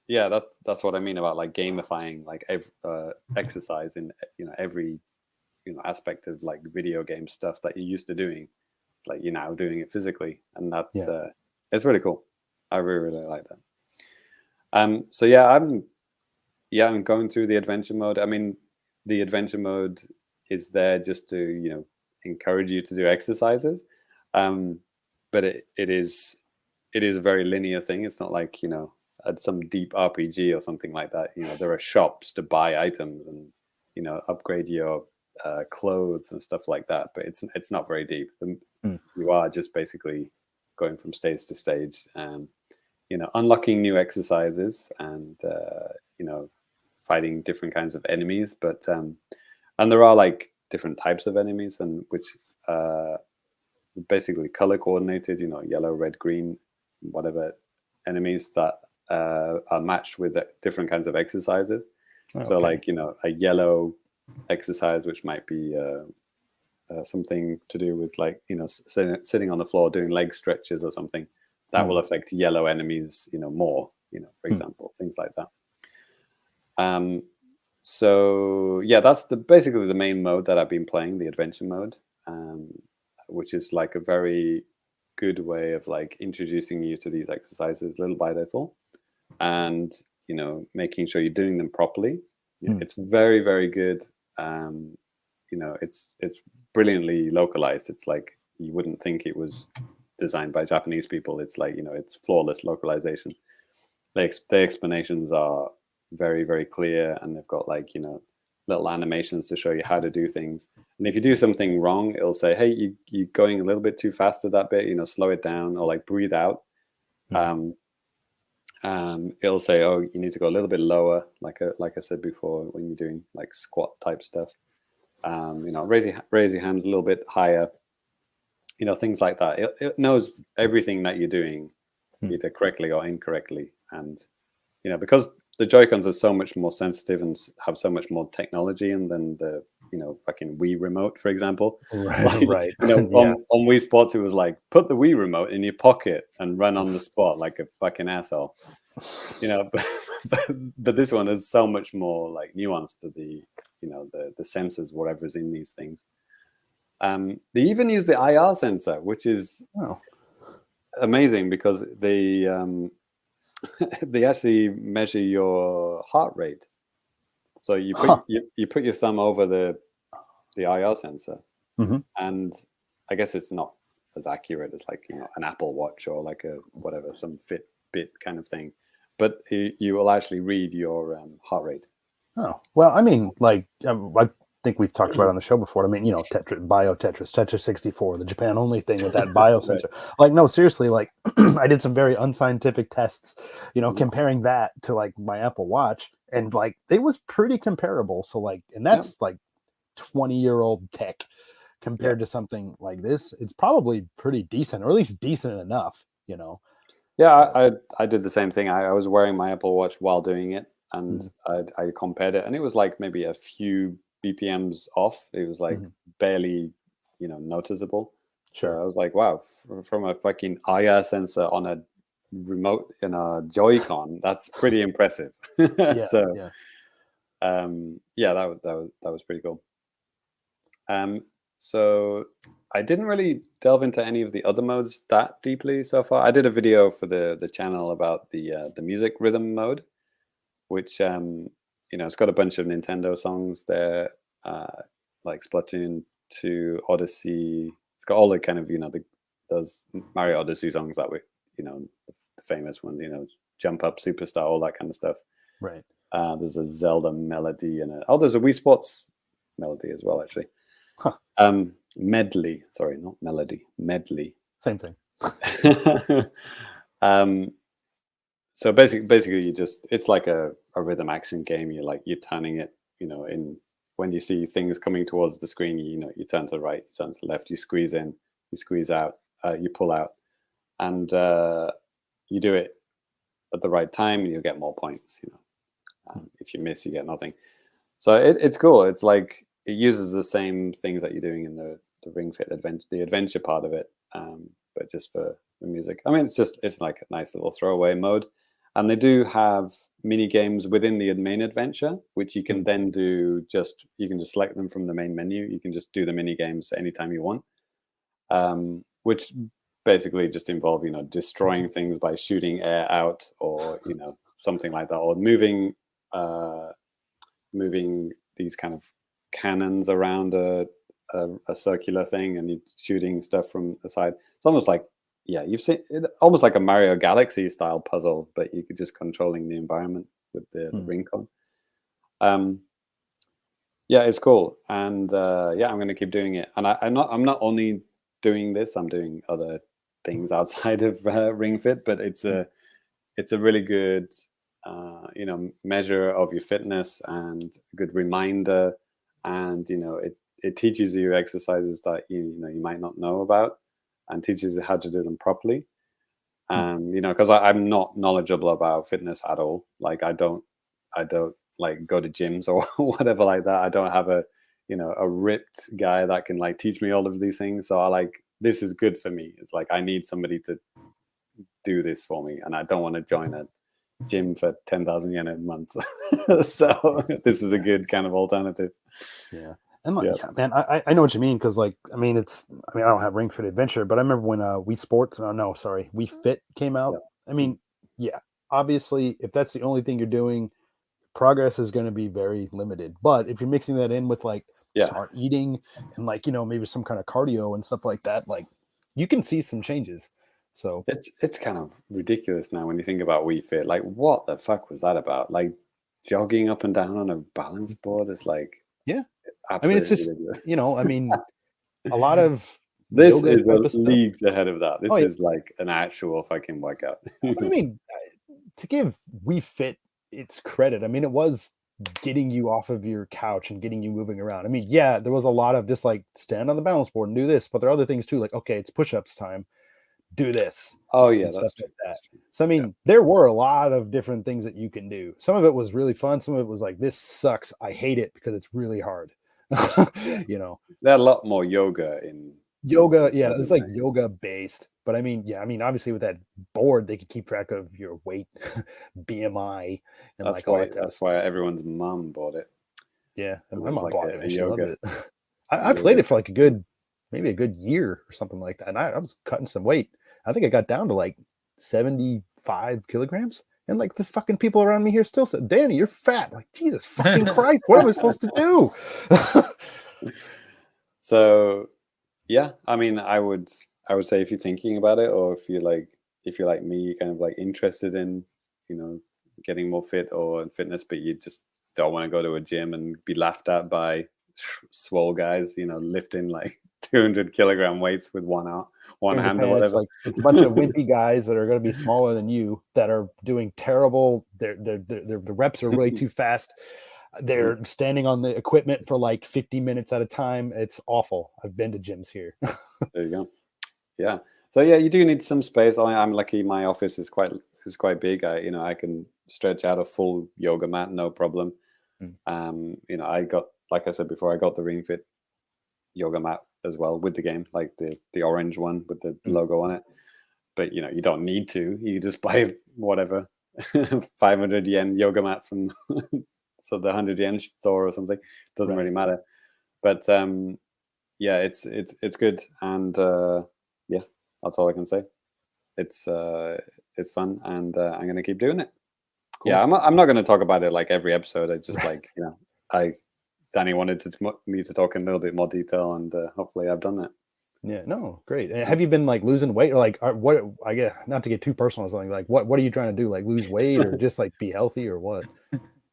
yeah, that's what I mean about like gamifying like exercise in, you know, every, you know, aspect of like video game stuff that you're used to doing. It's like you're now doing it physically, and that's it's really cool. I really like that. So yeah, I'm going through the adventure mode. I mean, the adventure mode is there just to, you know, encourage you to do exercises, but it is a very linear thing. It's not like, you know, some deep RPG or something like that. You know, there are shops to buy items and, you know, upgrade your clothes and stuff like that, but it's not very deep. You are just basically going from stage to stage and, you know, unlocking new exercises and you know, fighting different kinds of enemies. But and there are like different types of enemies, and which basically color coordinated, you know, yellow, red, green, whatever enemies that are matched with different kinds of exercises. So like, you know, a yellow exercise, which might be something to do with like, you know, sitting on the floor doing leg stretches or something, that will affect yellow enemies, you know, more, you know, for example, things like that. So yeah, that's basically the main mode that I've been playing, the adventure mode, which is like a very good way of like introducing you to these exercises little by little, and making sure you're doing them properly. It's very, very good. It's brilliantly localized. It's like you wouldn't think it was designed by Japanese people. It's like it's flawless localization. The explanations are very, very clear, and they've got like little animations to show you how to do things. And if you do something wrong, it'll say, hey, you're going a little bit too fast at that bit, slow it down, or like breathe out. It'll say, oh, you need to go a little bit lower, like I said before, when you're doing like squat type stuff. Raise your hands a little bit higher, things like that. It knows everything that you're doing, either correctly or incorrectly. And because the Joy-Cons are so much more sensitive and have so much more technology than the fucking Wii remote, for example. Right. On Wii Sports, it was like, put the Wii remote in your pocket and run on the spot like a fucking asshole. But this one is so much more like nuanced to the the sensors, whatever's in these things. They even use the IR sensor, which is amazing, because they actually measure your heart rate. So you put your thumb over the IR sensor, and I guess it's not as accurate as like an Apple Watch or like some Fitbit kind of thing, but you will actually read your heart rate. Oh, well, I mean, like I think we've talked about it on the show before. I mean, Tetris 64, the Japan only thing with that bio sensor. Like, no, seriously, like I did some very unscientific tests, comparing that to like my Apple Watch, and like it was pretty comparable. So like, and that's like 20-year-old tech compared to something like this. It's probably pretty decent, or at least decent enough, Yeah, I did the same thing. I was wearing my Apple Watch while doing it, and I compared it, and it was like maybe a few BPMs off. It was like barely, noticeable. Sure. So I was like, wow, from a fucking IR sensor on a remote in a Joy-Con, that's pretty impressive. That was pretty cool. So I didn't really delve into any of the other modes that deeply so far. I did a video for the channel about the music rhythm mode, which it's got a bunch of Nintendo songs there, like Splatoon 2, Odyssey. It's got all the kind of those Mario Odyssey songs that we the famous ones, Jump Up Superstar, all that kind of stuff. Right. There's a Zelda melody and there's a Wii Sports melody as well, actually. Medley, sorry, not melody, medley. Same thing. So basically, it's like a rhythm action game. You're turning it, in when you see things coming towards the screen, you turn to the right, you turn to the left, you squeeze in, you squeeze out, you pull out, and you do it at the right time, and you'll get more points. If you miss, you get nothing. So it's cool. It's like it uses the same things that you're doing in the Ring Fit adventure, the adventure part of it, but just for the music. I mean, it's like a nice little throwaway mode. And they do have mini games within the main adventure, which you can then do. You can just select them from the main menu. You can just do the mini games anytime you want, which basically just involve destroying things by shooting air out, or something like that, or moving these kind of cannons around a circular thing, and you're shooting stuff from the side. It's almost like, you've seen it, almost like a Mario Galaxy style puzzle, but you could just controlling the environment with the Ring-Con. It's cool, and I'm going to keep doing it. And I'm not only doing this; I'm doing other things outside of Ring Fit. But it's a really good measure of your fitness, and a good reminder, and it teaches you exercises that you might not know about, and teaches you how to do them properly. Because I'm not knowledgeable about fitness at all. Like I don't like go to gyms or whatever like that. I don't have a ripped guy that can like teach me all of these things. So this is good for me. It's like I need somebody to do this for me, and I don't want to join a gym for 10,000 yen a month. So this is a good kind of alternative. Yeah. And like, yeah, man, I know what you mean, because like, I mean, I don't have Ring Fit Adventure, but I remember when Wii Fit came out. I mean, yeah, obviously, if that's the only thing you're doing, progress is going to be very limited. But if you're mixing that in with like smart eating and like, maybe some kind of cardio and stuff like that, like you can see some changes. So it's kind of ridiculous now when you think about Wii Fit. Like, what the fuck was that about? Like jogging up and down on a balance board is like, yeah. I mean, it's just, I mean, a lot of this is the leagues ahead of that. This is like an actual fucking workout. I mean, to give Wii Fit its credit, I mean, it was getting you off of your couch and getting you moving around. I mean, yeah, there was a lot of just like stand on the balance board and do this, but there are other things too, like, okay, it's push-ups time. Do this. Oh yeah, that's true. Like that. So I mean, there were a lot of different things that you can do. Some of it was really fun. Some of it was like, this sucks. I hate it because it's really hard. There are a lot more yoga in yoga. Yeah, it's like yoga based. But I mean, obviously with that board, they could keep track of your weight, BMI, and that's why that's why everyone's mom bought it. Yeah, my mom bought it. She loved it. I played it for like maybe a good year or something like that, and I was cutting some weight. I think I got down to like 75 kilograms. And like the fucking people around me here still said, Danny, you're fat. I'm like, Jesus fucking Christ, what am I supposed to do? So yeah, I mean, I would say if you're thinking about it, or if you're like me, you're kind of like interested in, getting more fit or fitness, but you just don't want to go to a gym and be laughed at by swole guys, lifting like 200 kilogram weights with one hand or whatever. Like a bunch of wimpy guys that are going to be smaller than you that are doing terrible. The reps are way too fast. They're standing on the equipment for like 50 minutes at a time. It's awful. I've been to gyms here. There you go. Yeah. So yeah, you do need some space. I'm lucky. My office is quite big. I can stretch out a full yoga mat, no problem. I got, like I said before, I got the Ring Fit yoga mat as well with the game, like the orange one with the logo on it. But you don't need to. You just buy whatever 500 yen yoga mat from so the 100 yen store or something. Doesn't really matter. But yeah, it's good, and yeah, that's all I can say. It's fun, and I'm gonna keep doing it. Cool. Yeah, I'm not going to talk about it like every episode. I just like Danny wanted me to talk in a little bit more detail, and hopefully I've done that. Yeah, no, great. Have you been like losing weight, or like what? I guess not to get too personal or something. Like what are you trying to do? Like lose weight, or just like be healthy, or what?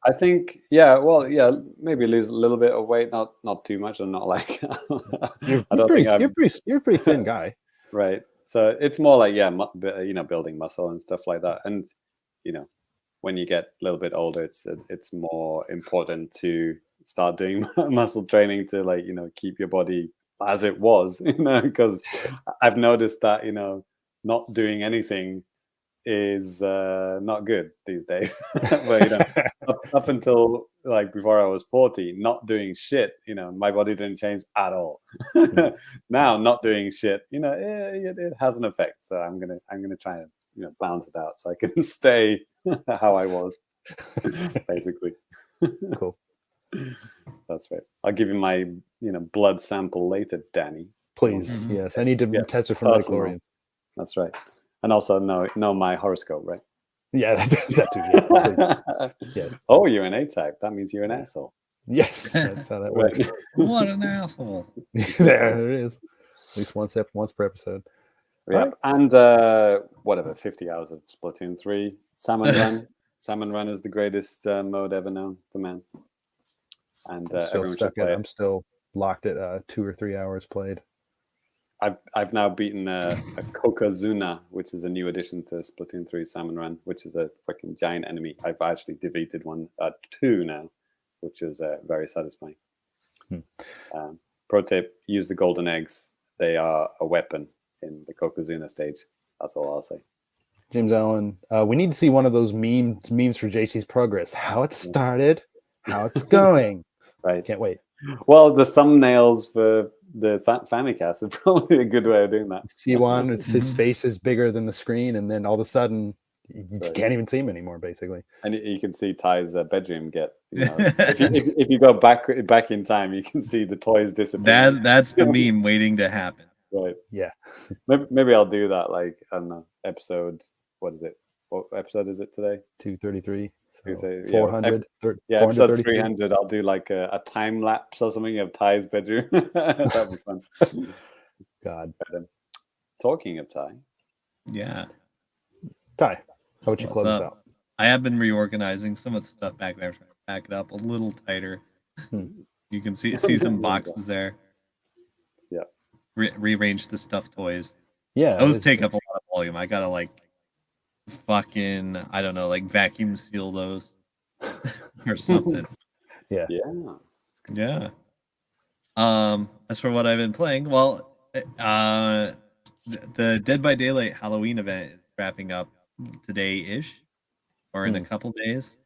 I think maybe lose a little bit of weight, not too much. I'm not like you're a pretty thin guy, right? So it's more like building muscle and stuff like that, and when you get a little bit older, it's more important to start doing muscle training to keep your body as it was, because I've noticed that not doing anything is not good these days. But up until like before I was 40, not doing shit, my body didn't change at all. Now not doing shit, it has an effect. So I'm gonna try and balance it out so I can stay how I was, basically. Cool. That's right. I'll give you my blood sample later, Danny. Please. Mm-hmm. Yes, I need to test it for midichlorians. That's right. And also know my horoscope, right? Yeah, that too. Yeah, yes. Oh, you're an A-type. That means you're an asshole. Yes, that's how that works. What an asshole. There it is. At least once per episode. Yeah, right. And whatever, 50 hours of Splatoon 3. Salmon Run. Salmon Run is the greatest mode ever known to man. And I'm still stuck at. I'm still locked at 2 or 3 hours played. I've now beaten a Kokazuna, which is a new addition to Splatoon 3 Salmon Run, which is a fucking giant enemy. I've actually defeated one at 2 now, which is very satisfying. Pro tip: use the golden eggs. They are a weapon in the Kokazuna stage. That's all I'll say. James Allen, we need to see one of those memes for JC's progress. How it started, how it's going. Right. Can't wait. Well, the thumbnails for the Famicast is probably a good way of doing that. See one, it's his face is bigger than the screen, and then all of a sudden, You can't even see him anymore, basically. And you can see Ty's bedroom get. If you go back in time, you can see the toys disappear. That's the meme waiting to happen. Right. Yeah. Maybe I'll do that. Like, I don't know, episode. What is it? What episode is it today? 233. So 400. Yeah, episode 300. I'll do like a time lapse or something of Ty's bedroom. That'd be fun. God. But, talking of Ty. Yeah. Ty, how would you close this out? I have been reorganizing some of the stuff back there, trying to pack it up a little tighter. You can see some boxes there. Yeah. Rearrange the stuffed toys. Yeah. Those take up a lot of volume. I gotta like fucking, I don't know, like vacuum seal those or something. Yeah. As for what I've been playing, well, the Dead by Daylight Halloween event is wrapping up today-ish, or in a couple days.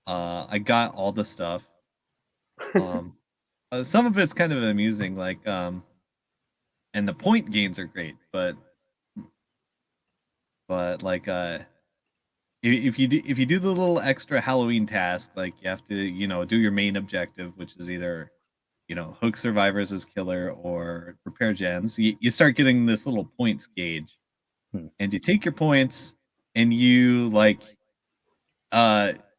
I got all the stuff. Some of it's kind of amusing, like and the point gains are great, but like if you do the little extra Halloween task, like you have to do your main objective, which is either hook survivors as killer or repair gens. You start getting this little points gauge, and you take your points and you like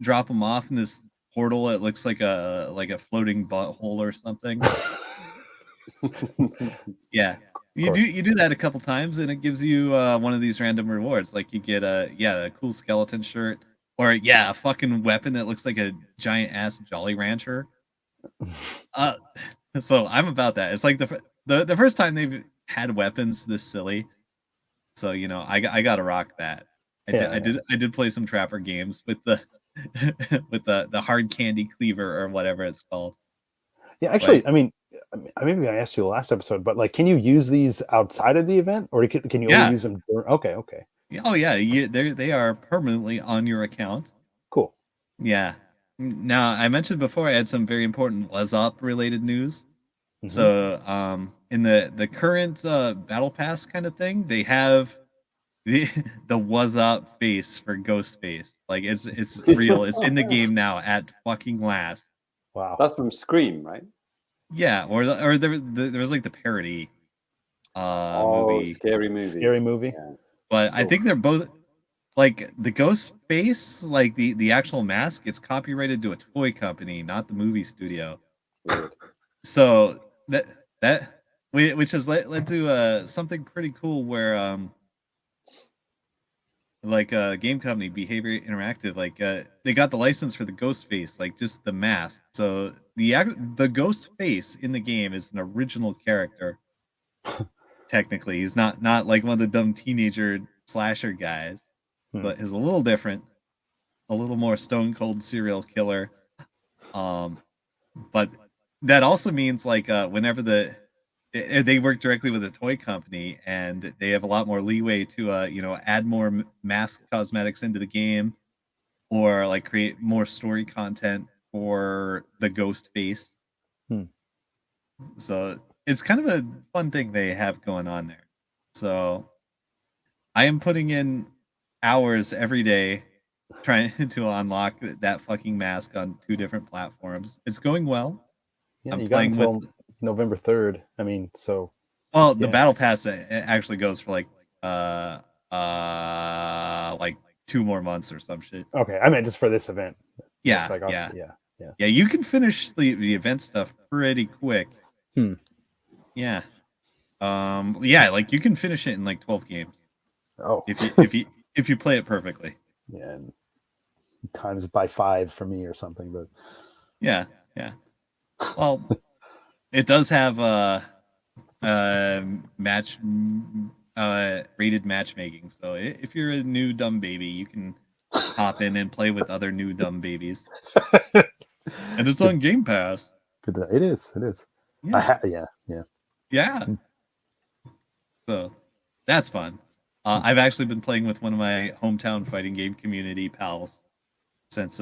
drop them off in this portal. It looks like a floating butthole or something. Yeah. You do that a couple times, and it gives you one of these random rewards. Like you get a cool skeleton shirt, or a fucking weapon that looks like a giant ass Jolly Rancher. So I'm about that. It's like the first time they've had weapons this silly. So I gotta rock that. I did play some Trapper games with the with the hard candy cleaver or whatever it's called. Yeah, actually, I mean, maybe I asked you the last episode, but like, can you use these outside of the event, or can you only use them? Okay. Oh yeah, they are permanently on your account. Cool. Yeah. Now I mentioned before I had some very important WhatsApp related news. So in the current battle pass kind of thing, they have the WhatsApp face for Ghostface. Like it's real. It's in the game now at fucking last. Wow. That's from Scream, right? Yeah, or there was like the parody movie. Scary movie. Yeah. But I think they're both like the ghost face, like the actual mask, it's copyrighted to a toy company, not the movie studio. Weird. So which has led to something pretty cool where like a game company, Behavior Interactive, like they got the license for the ghost face, like just the mask. So the ghost face in the game is an original character. Technically, he's not like one of the dumb teenager slasher guys, but is a little different, a little more stone cold serial killer. But that also means like whenever they work directly with a toy company, and they have a lot more leeway to add more mask cosmetics into the game, or like create more story content for the ghost face. So it's kind of a fun thing they have going on there. So I am putting in hours every day trying to unlock that fucking mask on 2 different platforms. It's going well. Yeah, you got until November 3rd. I mean, so. Well, the battle pass actually goes for like 2 more months or some shit. Okay, I meant just for this event. Yeah, like, yeah. You can finish the event stuff pretty quick. Yeah. Like you can finish it in like 12 games. Oh. If you play it perfectly. Yeah, and times by 5 for me or something, but. Yeah. Well, it does have rated matchmaking. So if you're a new dumb baby, you can hop in and play with other new dumb babies. And it's on Game Pass. Good. It is. Yeah. Yeah. So that's fun. I've actually been playing with one of my hometown fighting game community pals since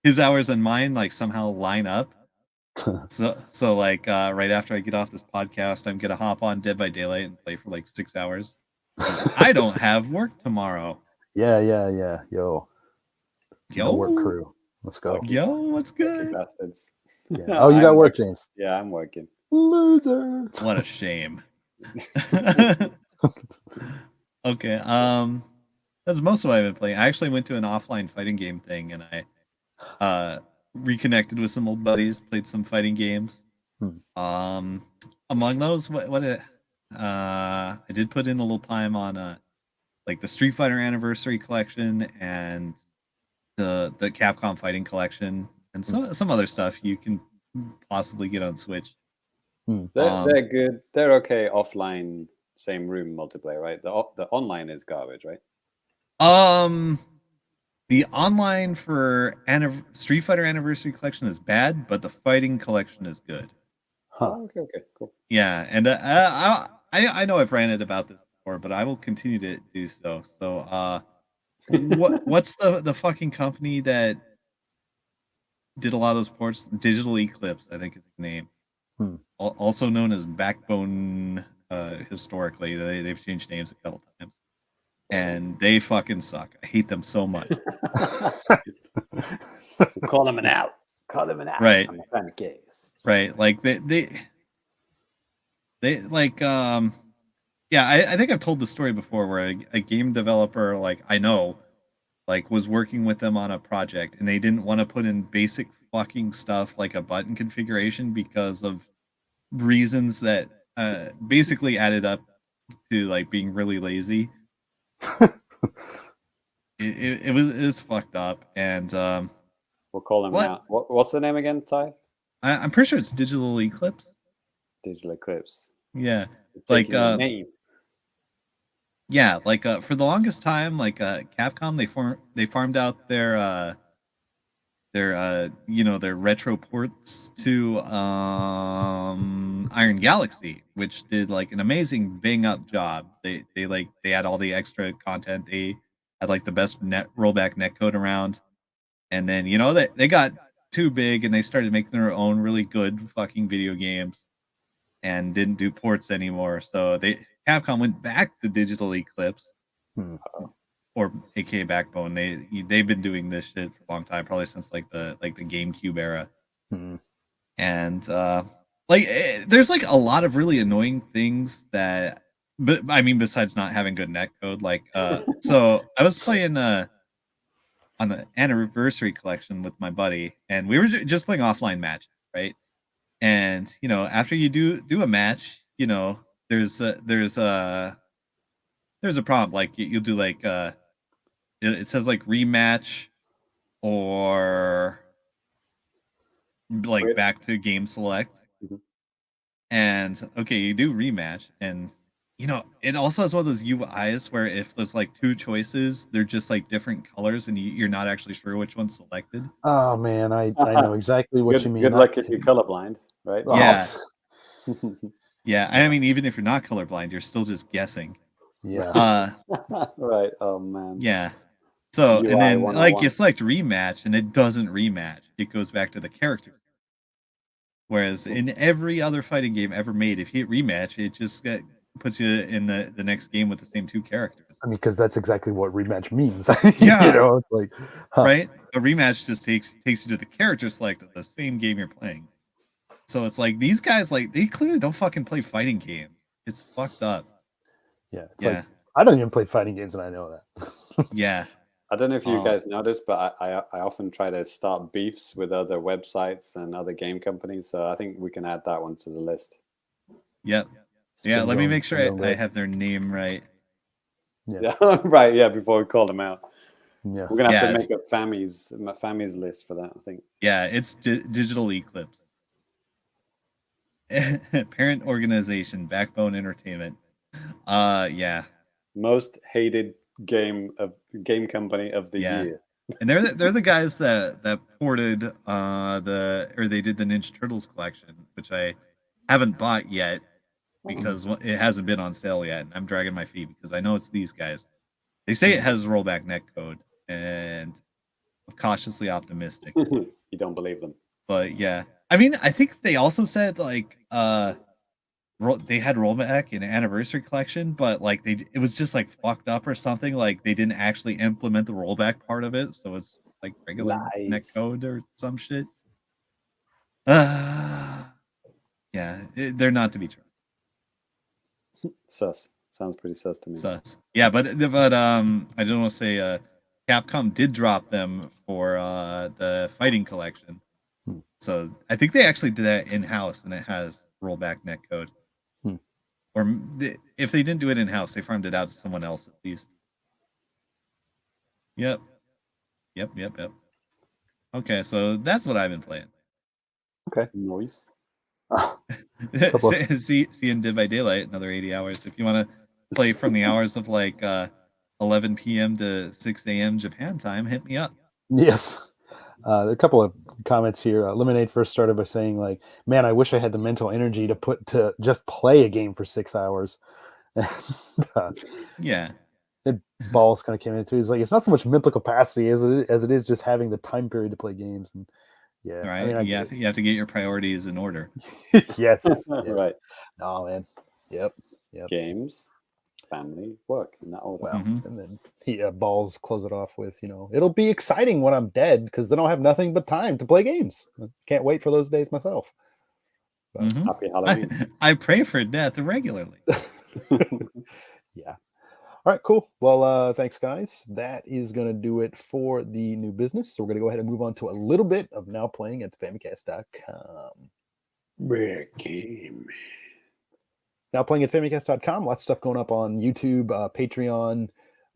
his hours and mine like somehow line up. So like right after I get off this podcast, I'm gonna hop on Dead by Daylight and play for like 6 hours. I don't have work tomorrow. Yeah. Yo. Work crew. Let's go. Yo, what's good? Bastards. Yeah. Oh, you got work, James. Yeah, I'm working. Loser. What a shame. Okay. That's most of what I've been playing. I actually went to an offline fighting game thing, and I reconnected with some old buddies, played some fighting games. Among those, I did put in a little time on like the Street Fighter Anniversary Collection and the Capcom Fighting Collection and some other stuff you can possibly get on Switch. They're good. They're okay offline, same room multiplayer, right? The online is garbage, right? The online for Street Fighter Anniversary Collection is bad, but the Fighting Collection is good. Huh. Oh, okay, cool. Yeah, and I know I've ranted about this before, but I will continue to do so. So, what's the fucking company that did a lot of those ports? Digital Eclipse, I think is the name. Also known as Backbone. Historically, they've changed names a couple times, and they fucking suck. I hate them so much. Call them an out. Right. I'm a Famicast. Right. Like they like yeah, I think I've told the story before where a game developer was working with them on a project and they didn't want to put in basic fucking stuff like a button configuration because of reasons that basically added up to like being really lazy. It was fucked up, and we'll call them out. What's the name again, Ty? I'm pretty sure it's Digital Eclipse. Digital Eclipse. Yeah, like name. Yeah, like for the longest time, like Capcom, they farmed out their retro ports to Iron Galaxy, which did like an amazing bang up job. They had all the extra content. They had like the best rollback netcode around, and then they got too big and they started making their own really good fucking video games and didn't do ports anymore. So Capcom went back to Digital Eclipse. Or aka Backbone. They've been doing this shit for a long time, probably since like the GameCube era. And there's like a lot of really annoying things that, but I mean, besides not having good netcode, like so I was playing on the Anniversary Collection with my buddy, and we were just playing offline matches, right? And after you do a match, there's a prompt, like you'll do like it says like rematch or like back to game select. And okay, you do rematch, and it also has one of those UIs where if there's like two choices, they're just like different colors and you're not actually sure which one's selected. Oh man, I know exactly what you mean. Good luck if you're colorblind, right? Yeah. Yeah, I mean, even if you're not colorblind, you're still just guessing. Yeah. Right. Oh man. Yeah. So UI and then like you select rematch and it doesn't rematch. It goes back to the character. Whereas in every other fighting game ever made, if you hit rematch, it just puts you in the next game with the same two characters. I mean, because that's exactly what rematch means. Yeah. It's like right. A rematch just takes you to the character select of the same game you're playing. So it's like these guys, like they clearly don't fucking play fighting games. It's fucked up. Yeah. It's like I don't even play fighting games, and I know that. Yeah. I don't know if you guys noticed, but I often try to start beefs with other websites and other game companies. So I think we can add that one to the list. Yep. Yeah, let me make sure I have their name right. Yeah. Right. Yeah, before we call them out. Yeah. We're going to have to make a Fami's list for that, I think. Yeah, it's Digital Eclipse. Parent organization, Backbone Entertainment. Yeah. Most hated game company of the year. And they're the guys that ported they did the Ninja Turtles collection, which I haven't bought yet because it hasn't been on sale yet, and I'm dragging my feet because I know it's these guys. They say it has rollback netcode, and I'm cautiously optimistic. You don't believe them. But yeah. I mean, I think they also said like they had rollback in Anniversary Collection, but like it was just like fucked up or something. Like they didn't actually implement the rollback part of it, so it's like regular netcode or some shit. Yeah, they're not to be trusted. Sus. Sounds pretty sus to me. Sus. Yeah, but I don't want to say Capcom did drop them for the Fighting Collection. So I think they actually did that in-house, and it has rollback netcode. Or if they didn't do it in-house, they farmed it out to someone else at least. Yep. Okay, so that's what I've been playing. Okay. Nice. See in Dead by Daylight, another 80 hours. If you want to play from the hours of like 11 p.m. to 6 a.m. Japan time, hit me up. Yes. There are a couple of comments here. Lemonade first started by saying, like, man, I wish I had the mental energy to just play a game for 6 hours. Yeah. And Balls kind of came into it. He's like, it's not so much mental capacity as it is just having the time period to play games. And yeah, right. I mean, you have to get your priorities in order. yes. Right. No, man. Yep. Games, family, work in that order. Well, and then Balls close it off with, it'll be exciting when I'm dead because then I'll have nothing but time to play games. Can't wait for those days myself. But happy Halloween. I pray for death regularly. Yeah. All right, cool. Well, thanks, guys. That is going to do it for the new business. So we're going to go ahead and move on to a little bit of Now Playing at Famicast.com. Rare game. Now Playing at Famicast.com. Lots of stuff going up on YouTube, Patreon,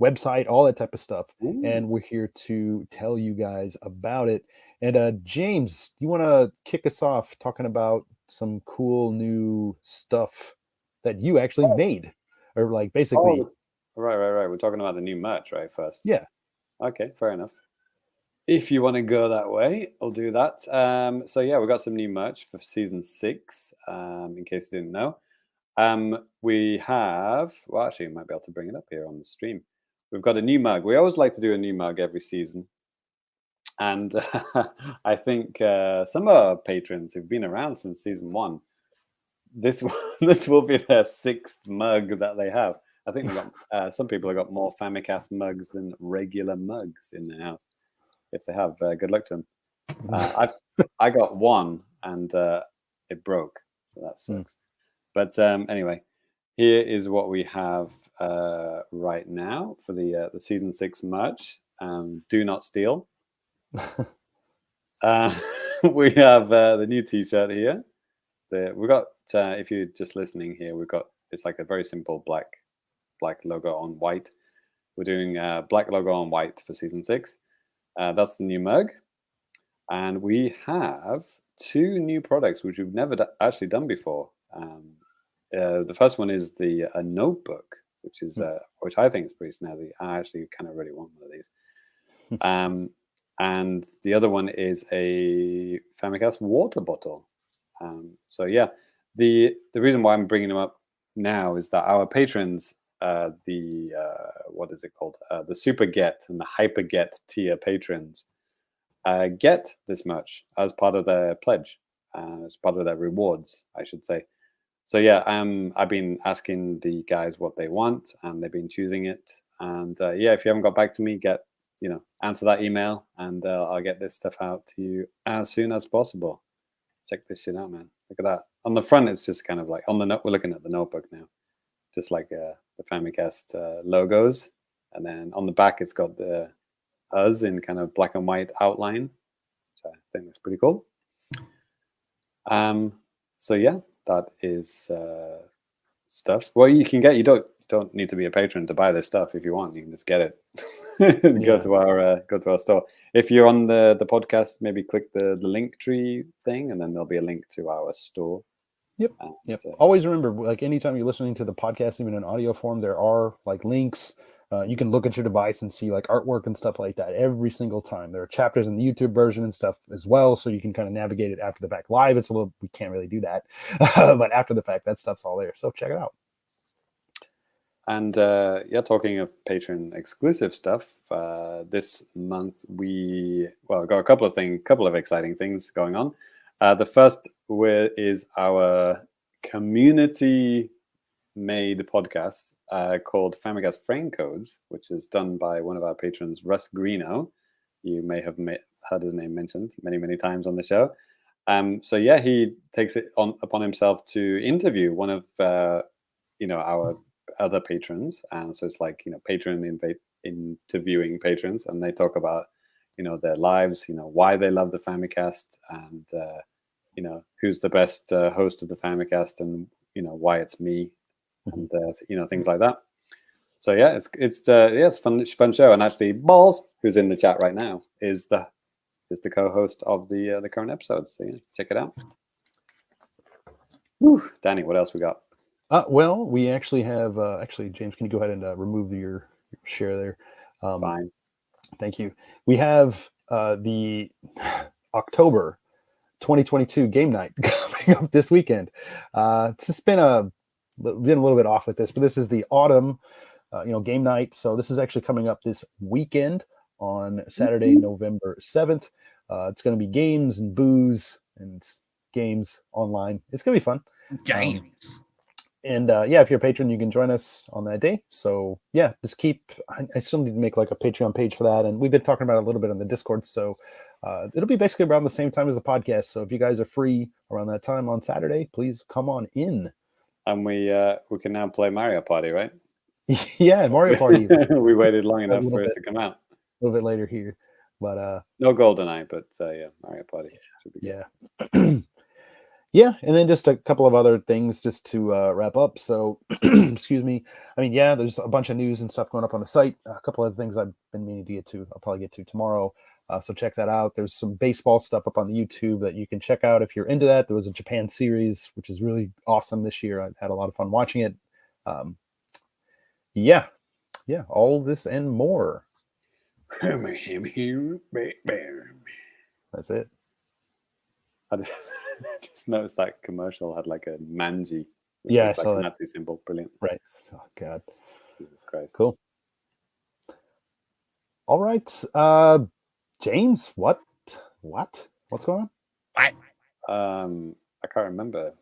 website, all that type of stuff. Ooh. And we're here to tell you guys about it. And James, you want to kick us off talking about some cool new stuff that you actually made? Or like basically... Right. We're talking about the new merch, right, first? Yeah. Okay, fair enough. If you want to go that way, I'll do that. So yeah, we got some new merch for season 6, in case you didn't know. We have, well, actually, I might be able to bring it up here on the stream. We've got a new mug. We always like to do a new mug every season. And I think some of our patrons who've been around since season 1, this will be their 6th mug that they have. I think we got some people have got more Famicast mugs than regular mugs in their house. If they have, good luck to them. I got one and it broke, so that sucks. But anyway, here is what we have right now for the season 6 merch. Do not steal. We have the new T-shirt here. We got if you're just listening here, it's like a very simple black logo on white. We're doing black logo on white for season 6. That's the new mug, and we have 2 new products which we've never actually done before. The first one is a notebook, which I think is pretty snazzy. I actually kind of really want one of these. And the other one is a Famicast water bottle. So yeah, the reason why I'm bringing them up now is that our patrons, what is it called? The Super Get and the Hyper Get tier patrons get this merch as part of their pledge, as part of their rewards, I should say. So yeah, I've been asking the guys what they want, and they've been choosing it. And yeah, if you haven't got back to me, answer that email, and I'll get this stuff out to you as soon as possible. Check this shit out, man. Look at that. On the front, it's just kind of like we're looking at the notebook now, just like the Famicast logos, and then on the back, it's got the us in kind of black and white outline. So I think that's pretty cool. So yeah, that is stuff. Well, you can get. You don't need to be a patron to buy this stuff. If you want, you can just get it. Go to our store. If you're on the podcast, maybe click the link tree thing, and then there'll be a link to our store. Yep. Always remember, like anytime you're listening to the podcast, even in audio form, there are like links. You can look at your device and see like artwork and stuff like that every single time. There are chapters in the YouTube version and stuff as well, so you can kind of navigate it after the fact. Live, we can't really do that, but after the fact, that stuff's all there. So check it out. And talking of Patreon exclusive stuff, this month we got a couple of exciting things going on. The first is our community-made podcast called Famicast Frame Codes, which is done by one of our patrons, Russ Greeno. You may have heard his name mentioned many, many times on the show. So yeah, he takes it upon himself to interview one of our other patrons, and so it's like patron interviewing patrons, and they talk about their lives, why they love the Famicast, and who's the best host of the Famicast, and why it's me, and things like that. So yeah, it's fun show, and actually Balls, who's in the chat right now, is the co-host of the current episode. So check it out. Woo. Danny, what else we got? Well, we actually have James, can you go ahead and remove your share there? Fine. Thank you. We have the October 2022 game night coming up this weekend. It's just been a little bit off with this, but this is the autumn game night. So this is actually coming up this weekend on Saturday, November 7th. It's going to be games and booze and games online. It's going to be fun. Games. And if you're a patron, you can join us on that day. So yeah, just I still need to make like a Patreon page for that. And we've been talking about it a little bit on the Discord. So it'll be basically around the same time as the podcast. So if you guys are free around that time on Saturday, please come on in. And we can now play Mario Party, right? Yeah, Mario Party. We waited long enough for it to come out. A little bit later here. But no GoldenEye, but Mario Party. Should be good. Yeah, and then just a couple of other things just to wrap up. So, excuse me. I mean, yeah, there's a bunch of news and stuff going up on the site. A couple of things I've been meaning to get to. I'll probably get to tomorrow. So check that out. There's some baseball stuff up on the YouTube that you can check out if you're into that. There was a Japan series, which is really awesome this year. I had a lot of fun watching it. Yeah, all this and more. That's it. I just noticed that commercial had like a manji. Yeah, I saw like that. Nazi symbol. Brilliant. Right. Oh God. Jesus Christ. Cool. All right. James, what's going on? I can't remember.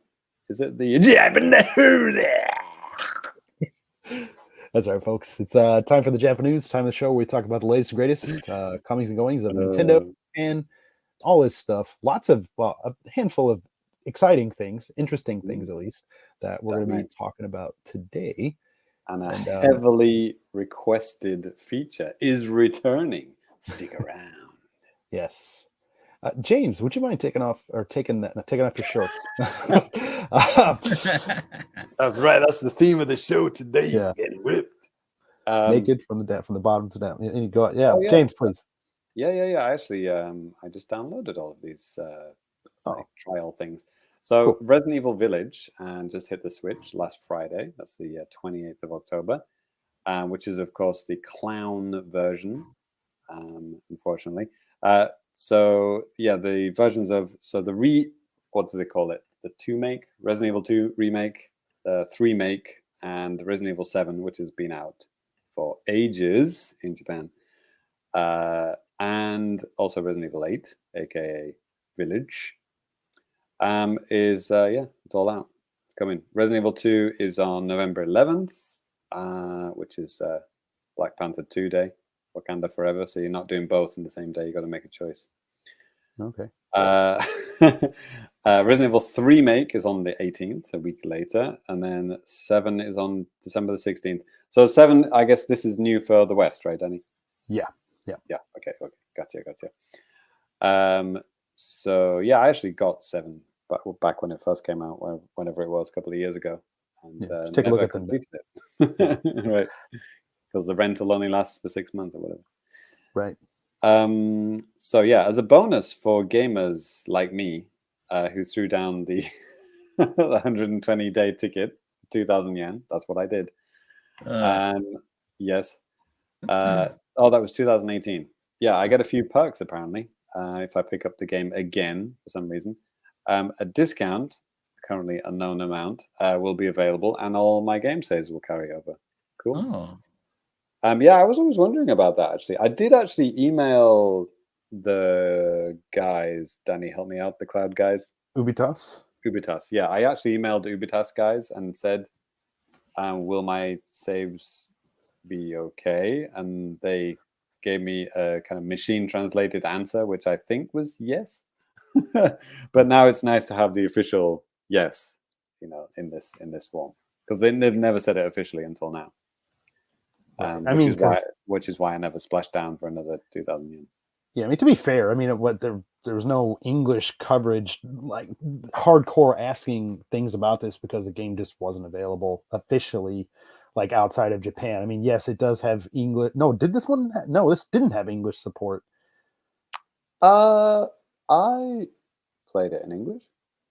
Is it the JAPANews? That's right, folks. It's time for the JAPANews, time of the show where we talk about the latest and greatest comings and goings of Nintendo and all this stuff. Lots of, a handful of exciting things, interesting things at least, that we're going to be talking about today. And a heavily requested feature is returning. Stick around. Yes. James, would you mind taking off your shorts? That's right. That's the theme of the show today. Yeah. Getting whipped. Naked from the bottom to down. And you go, James, please. Yeah. Actually, I just downloaded all of these trial things. So cool. Resident Evil Village and just hit the Switch last Friday. That's the 28th of October, which is, of course, the clown version, unfortunately. So yeah, the versions of what do they call it? The 2-make, Resident Evil 2 remake, the 3-make, and Resident Evil 7, which has been out for ages in Japan, and also Resident Evil 8, aka Village, it's all out. It's coming. Resident Evil 2 is on November 11th, which is Black Panther 2 Day. Wakanda Forever, so you're not doing both in the same day. You got to make a choice. Okay. Resident Evil 3 make is on the 18th, a week later, and then 7 is on December the 16th. So 7, I guess this is new for the West, right, Danny? Yeah. Okay, gotcha. So yeah, I actually got 7 back when it first came out, whenever it was, a couple of years ago, and take a look at them. Right. Because the rental only lasts for 6 months or whatever. Right. So yeah, as a bonus for gamers like me, who threw down the 120-day ticket, 2,000 yen. That's what I did. Yes. That was 2018. Yeah, I get a few perks apparently if I pick up the game again for some reason. A discount, currently unknown amount, will be available, and all my game saves will carry over. Cool. Oh. Yeah, I was always wondering about that, actually. I did actually email the guys. Danny, help me out. The cloud guys. Ubitas. Ubitas. Yeah, I actually emailed Ubitas guys and said, will my saves be okay? And they gave me a kind of machine translated answer, which I think was yes. But now it's nice to have the official yes, in this form, because they've never said it officially until now. Which is why I never splashed down for another 2,000 yen. Yeah, I mean, to be fair, I mean, there was no English coverage, like hardcore asking things about this, because the game just wasn't available officially, like outside of Japan. I mean, yes, it does have English. No, this didn't have English support. I played it in English.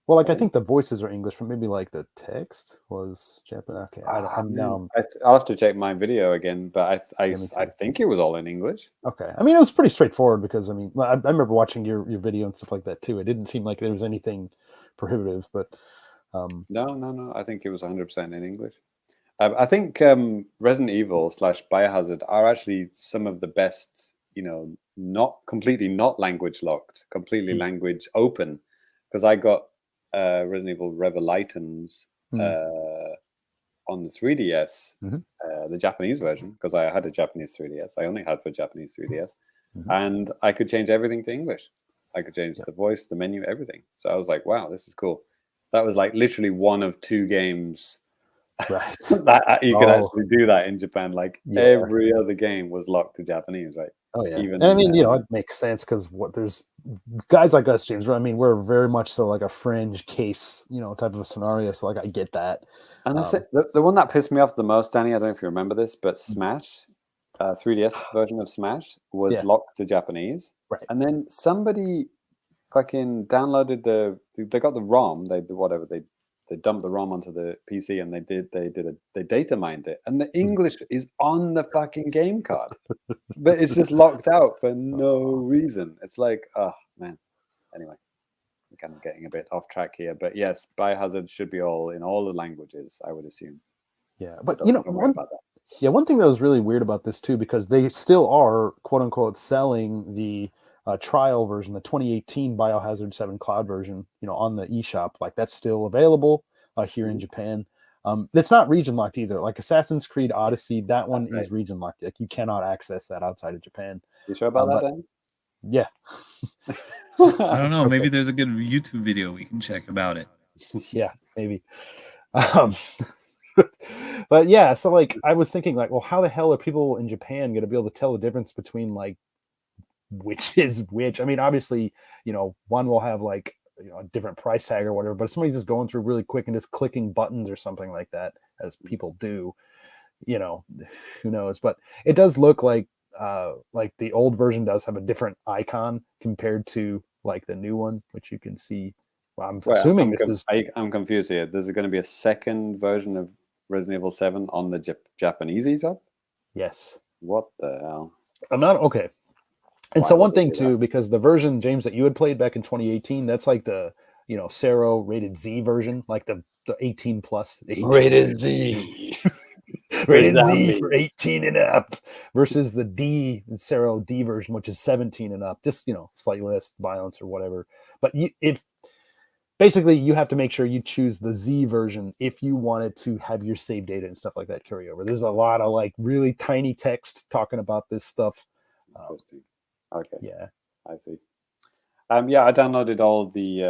Well, like I think the voices are English, but maybe like the text was Japanese. Okay, I'll have to check my video again, but I think it was all in English. Okay, I mean, it was pretty straightforward, because I mean, I remember watching your video and stuff like that too. It didn't seem like there was anything prohibitive, but no, I think it was 100% in English. I think Resident Evil / Biohazard are actually some of the best, not language locked, completely language open, because I got Resident Evil Revelitons on the 3DS, the Japanese version, because I had a Japanese 3DS. I only had for Japanese 3DS, and I could change everything to English. I could change the voice, the menu, everything. So I was like, wow, this is cool. That was like literally one of 2 games that you could actually do that in Japan. Like every other game was locked to Japanese, right? Oh yeah, and I mean, it makes sense, because there's guys like us, James. I mean, we're very much so like a fringe case, type of a scenario. So like, I get that. And I think the one that pissed me off the most, Danny, I don't know if you remember this, but Smash, 3DS version of Smash was locked to Japanese, right? And then somebody fucking downloaded they got the ROM, they dumped the ROM onto the PC, and they data mined it, and the English is on the fucking game card, but it's just locked out for no reason. It's like, oh man. Anyway, we're kind of getting a bit off track here, but yes, Biohazard should be in all the languages, I would assume. Yeah, but one thing that was really weird about this too, because they still are quote unquote selling the trial version, the 2018 Biohazard 7 cloud version, on the eShop. Like, that's still available here in Japan. It's not region locked either. Like Assassin's Creed Odyssey, that one is region locked. Like, you cannot access that outside of Japan. You sure about that, then? Yeah. I don't know. Maybe there's a good YouTube video we can check about it. Yeah, maybe. But yeah, so like, I was thinking, like, well, how the hell are people in Japan going to be able to tell the difference between like which is which? I mean, obviously, one will have like a different price tag or whatever, but if somebody's just going through really quick and just clicking buttons or something like that, as people do, who knows? But it does look like the old version does have a different icon compared to like the new one, which you can see. Well, I'm assuming I'm confused here. There's going to be a second version of Resident Evil 7 on the Japanese eShop? Yes. What the hell? I'm not okay. And so one thing too, because the version, James, that you had played back in 2018, that's like the Sero rated Z version, like the 18 plus. 18. Rated Z. Rated Z for 18 and up, versus the Sero D version, which is 17 and up. Just slightly less violence or whatever. But basically you have to make sure you choose the Z version if you wanted to have your save data and stuff like that carry over. There's a lot of like really tiny text talking about this stuff. Okay. Yeah, I see. I downloaded all the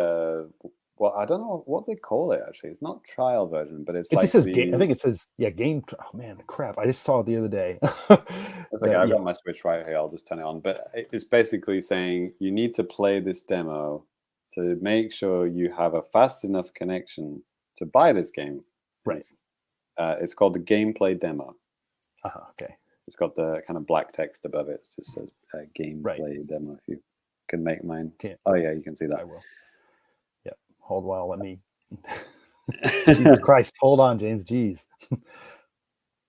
I don't know what they call it actually. It's not trial version, but it's like I think it says game. Oh man, crap! I just saw it the other day. Okay, I've got my Switch right here. I'll just turn it on. But it's basically saying you need to play this demo to make sure you have a fast enough connection to buy this game. Right. It's called the gameplay demo. Okay. It's got the kind of black text above it. It just says gameplay demo. If you can make mine. Oh yeah, you can see that. I will. Yeah. Hold while let me. Jesus Christ! Hold on, James. Jeez.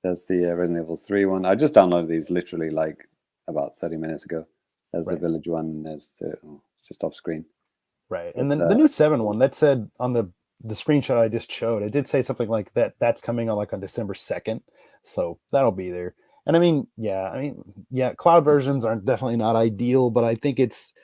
There's the Resident Evil 3 one. I just downloaded these literally like about 30 minutes ago. There's the Village one. There's it's just off screen. Right, and then the new 7 one that said on the screenshot I just showed, it did say something like that. That's coming on December 2nd, so that'll be there. And I mean, cloud versions are definitely not ideal, but I think it's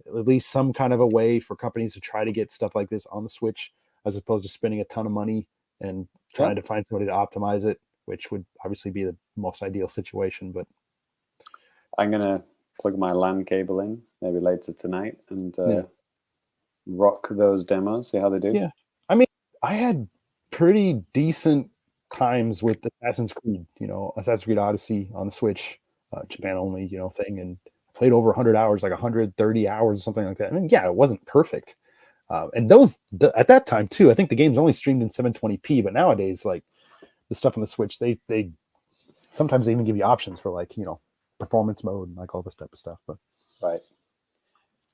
at least some kind of a way for companies to try to get stuff like this on the Switch. as opposed to spending a ton of money and trying to find somebody to optimize it, which would obviously be the most ideal situation. But I'm gonna plug my LAN cable in maybe later tonight and rock those demos, see how they do. Yeah, I mean, I had pretty decent times with Assassin's Creed, Assassin's Creed Odyssey on the Switch, Japan only, thing, and played over 100 hours, like 130 hours, something like that. I mean, yeah, it wasn't perfect. And at that time too, I think the game's only streamed in 720p, but nowadays, like the stuff on the Switch, they sometimes they even give you options for like, performance mode and like all this type of stuff. But right.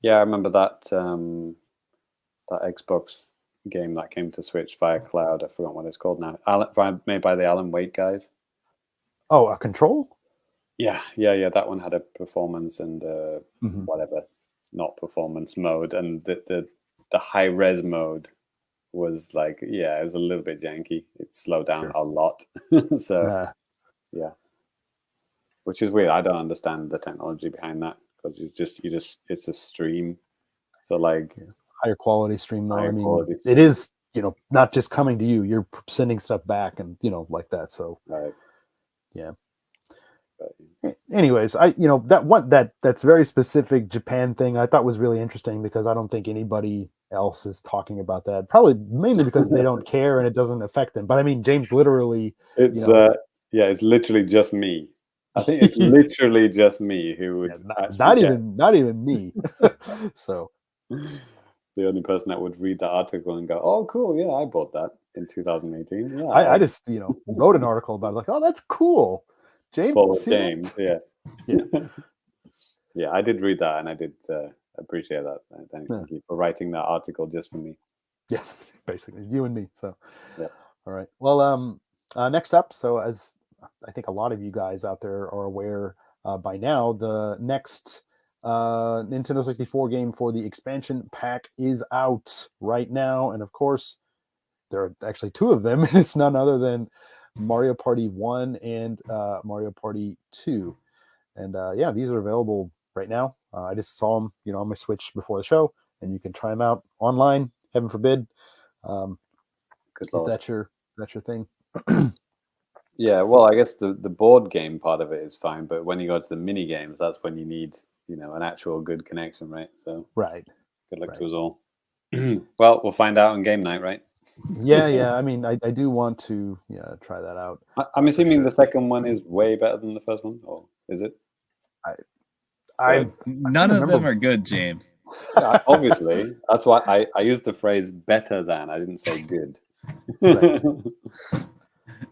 Yeah, I remember that that Xbox game that came to Switch via cloud. I forgot what it's called now. Made by the Alan Wake guys. Oh, a Control? Yeah. That one had a performance and whatever, not performance mode, and the high res mode was like, it was a little bit janky. It slowed down a lot. So yeah, which is weird. I don't understand the technology behind that because it's a stream. So like higher quality stream though. I mean, it is, not just coming to you. You're sending stuff back and like that. So yeah. Anyways, that's very specific Japan thing I thought was really interesting because I don't think anybody else is talking about that. Probably mainly because they don't care and it doesn't affect them. But I mean, James literally, it's literally just me. I think it's literally just me who would not even me. So the only person that would read the article and go, "Oh, cool, yeah, I bought that in 2018." Yeah, I just wrote an article about it, like, "Oh, that's cool." James, James, yeah. Yeah, I did read that, and I did appreciate that. Thank you for writing that article just for me. Yes, basically, you and me. So, yeah. All right. Well, next up, so as I think a lot of you guys out there are aware by now, the next Nintendo 64 game for the expansion pack is out right now, and of course, there are actually two of them, and it's none other than Mario Party 1 and Mario Party 2. And these are available right now. I just saw them, on my Switch before the show, and you can try them out online. Heaven forbid, good Lord. That's your thing. Yeah, well, I guess the board game part of it is fine, but when you go to the mini games, that's when you need an actual good connection, right? So right. Good luck to us all. Well, we'll find out on game night, right? Yeah. I mean, I do want to try that out. I'm assuming the second one is way better than the first one, or is it? None of them are good, James. Yeah, obviously, that's why I used the phrase "better than." I didn't say good.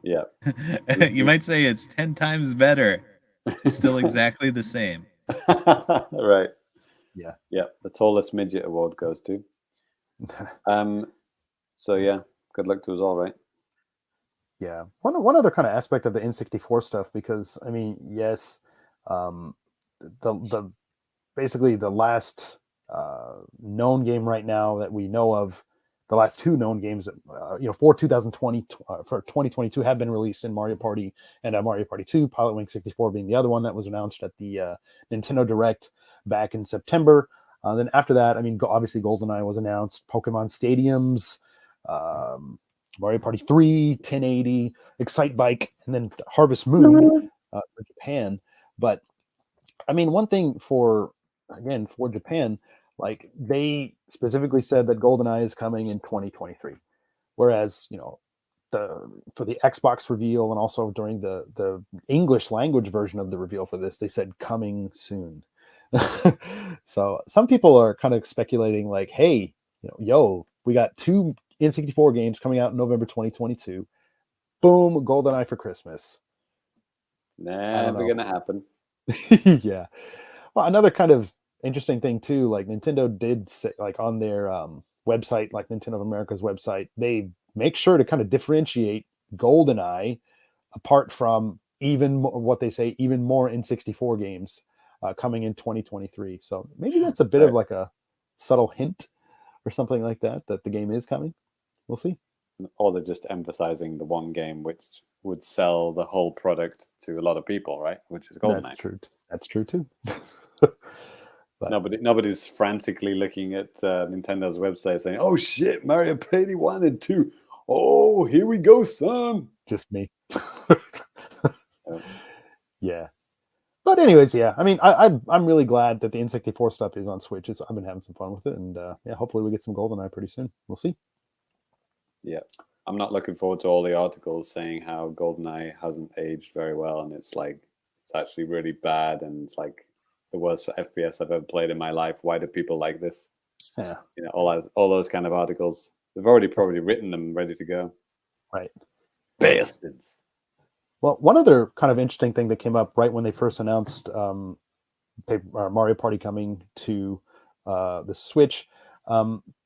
Yeah, you might say it's 10 times better. It's still exactly the same. Right. Yeah. The tallest midget award goes to. So yeah, good luck to us all, right? Yeah. One other kind of aspect of the N64 stuff, because I mean, yes, the basically the last known game right now that we know of, the last two known games for 2020 for 2022 have been released in Mario Party and Mario Party 2, Pilot Wing 64 being the other one that was announced at the Nintendo Direct back in September. Then after that, I mean, obviously GoldenEye was announced, Pokemon Stadiums, Mario Party 3, 1080, Excite Bike, and then Harvest Moon for Japan. But I mean, one thing for Japan, like they specifically said that GoldenEye is coming in 2023, whereas for the Xbox reveal and also during the English language version of the reveal for this, they said coming soon. So some people are kind of speculating like, hey, we got two N64 games coming out in November 2022. Boom, GoldenEye for Christmas. Never gonna happen. Yeah. Well, another kind of interesting thing too, like Nintendo did say, like on their website, like Nintendo of America's website, they make sure to kind of differentiate GoldenEye apart from even more N64 games coming in 2023. So maybe that's a bit of like a subtle hint or something like that the game is coming. We'll see. Or they're just emphasizing the one game which would sell the whole product to a lot of people, right? Which is GoldenEye. That's true too. But nobody's frantically looking at Nintendo's website saying, "Oh shit, Mario Party 1 and 2. Oh, here we go, son." Just me. Yeah. But anyways, yeah. I mean, I'm really glad that the N64 stuff is on Switch. I've been having some fun with it, and yeah, hopefully we get some GoldenEye pretty soon. We'll see. Yeah, I'm not looking forward to all the articles saying how GoldenEye hasn't aged very well, and it's actually really bad, and it's like the worst FPS I've ever played in my life. Why do people like this? Yeah, all those kind of articles. They've already probably written them, ready to go. Right, bastards. Well, one other kind of interesting thing that came up right when they first announced Mario Party coming to the Switch,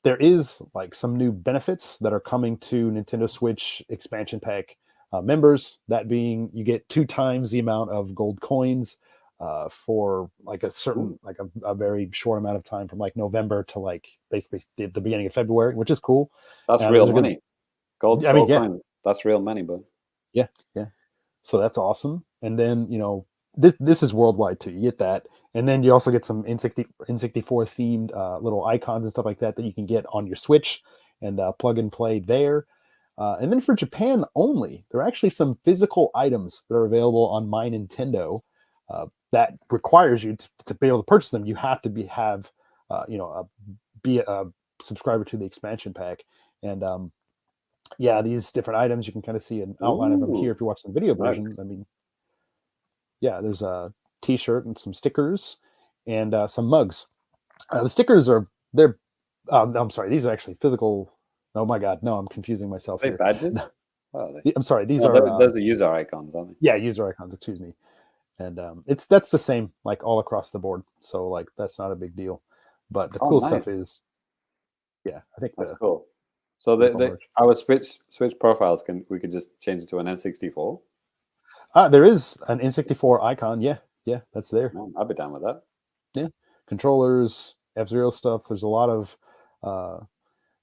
there is like some new benefits that are coming to Nintendo Switch expansion pack members. That being, you get 2 times the amount of gold coins for like a certain, like a very short amount of time, from like November to like basically the beginning of February, which is cool. That's real money. Gold coins. That's real money, bud. Yeah. So that's awesome. And then, this is worldwide too. You get that. And then you also get some N64 themed little icons and stuff like that you can get on your Switch and plug and play there. And then for Japan only, there are actually some physical items that are available on My Nintendo that requires you to be able to purchase them. You have to be a subscriber to the expansion pack. And yeah, these different items, you can kind of see an outline of them here if you're watching the video version. I mean, yeah, there's a t-shirt and some stickers and some mugs. The stickers they're I'm sorry, these are actually physical. Oh my god, no, I'm confusing myself here. Badges? I'm sorry, these are those are user icons, aren't they? Yeah, user icons, excuse me. And that's the same like all across the board. So like that's not a big deal. But the cool stuff is, yeah, I think that's cool. So our Switch profiles we could just change it to an N64. There is an N64 icon. Yeah, that's there. I'll be down with that. Yeah, controllers, F-Zero stuff. There's a lot of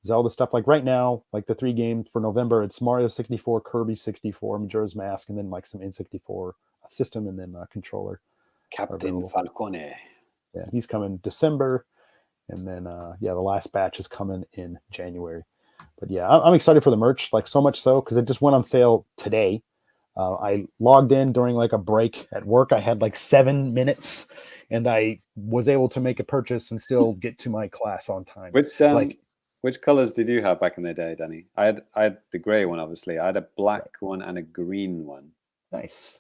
Zelda stuff. Like right now, like the 3 games for November, it's Mario 64, Kirby 64, Majora's Mask, and then like some N64 system, and then controller. Captain Falcone. Yeah, he's coming December, and then the last batch is coming in January. But yeah, I'm excited for the merch, like so much so because it just went on sale today. I logged in during like a break at work. I had like 7 minutes, and I was able to make a purchase and still get to my class on time. Which colors did you have back in the day, Danny? I had the gray one, obviously. I had a black one and a green one. Nice.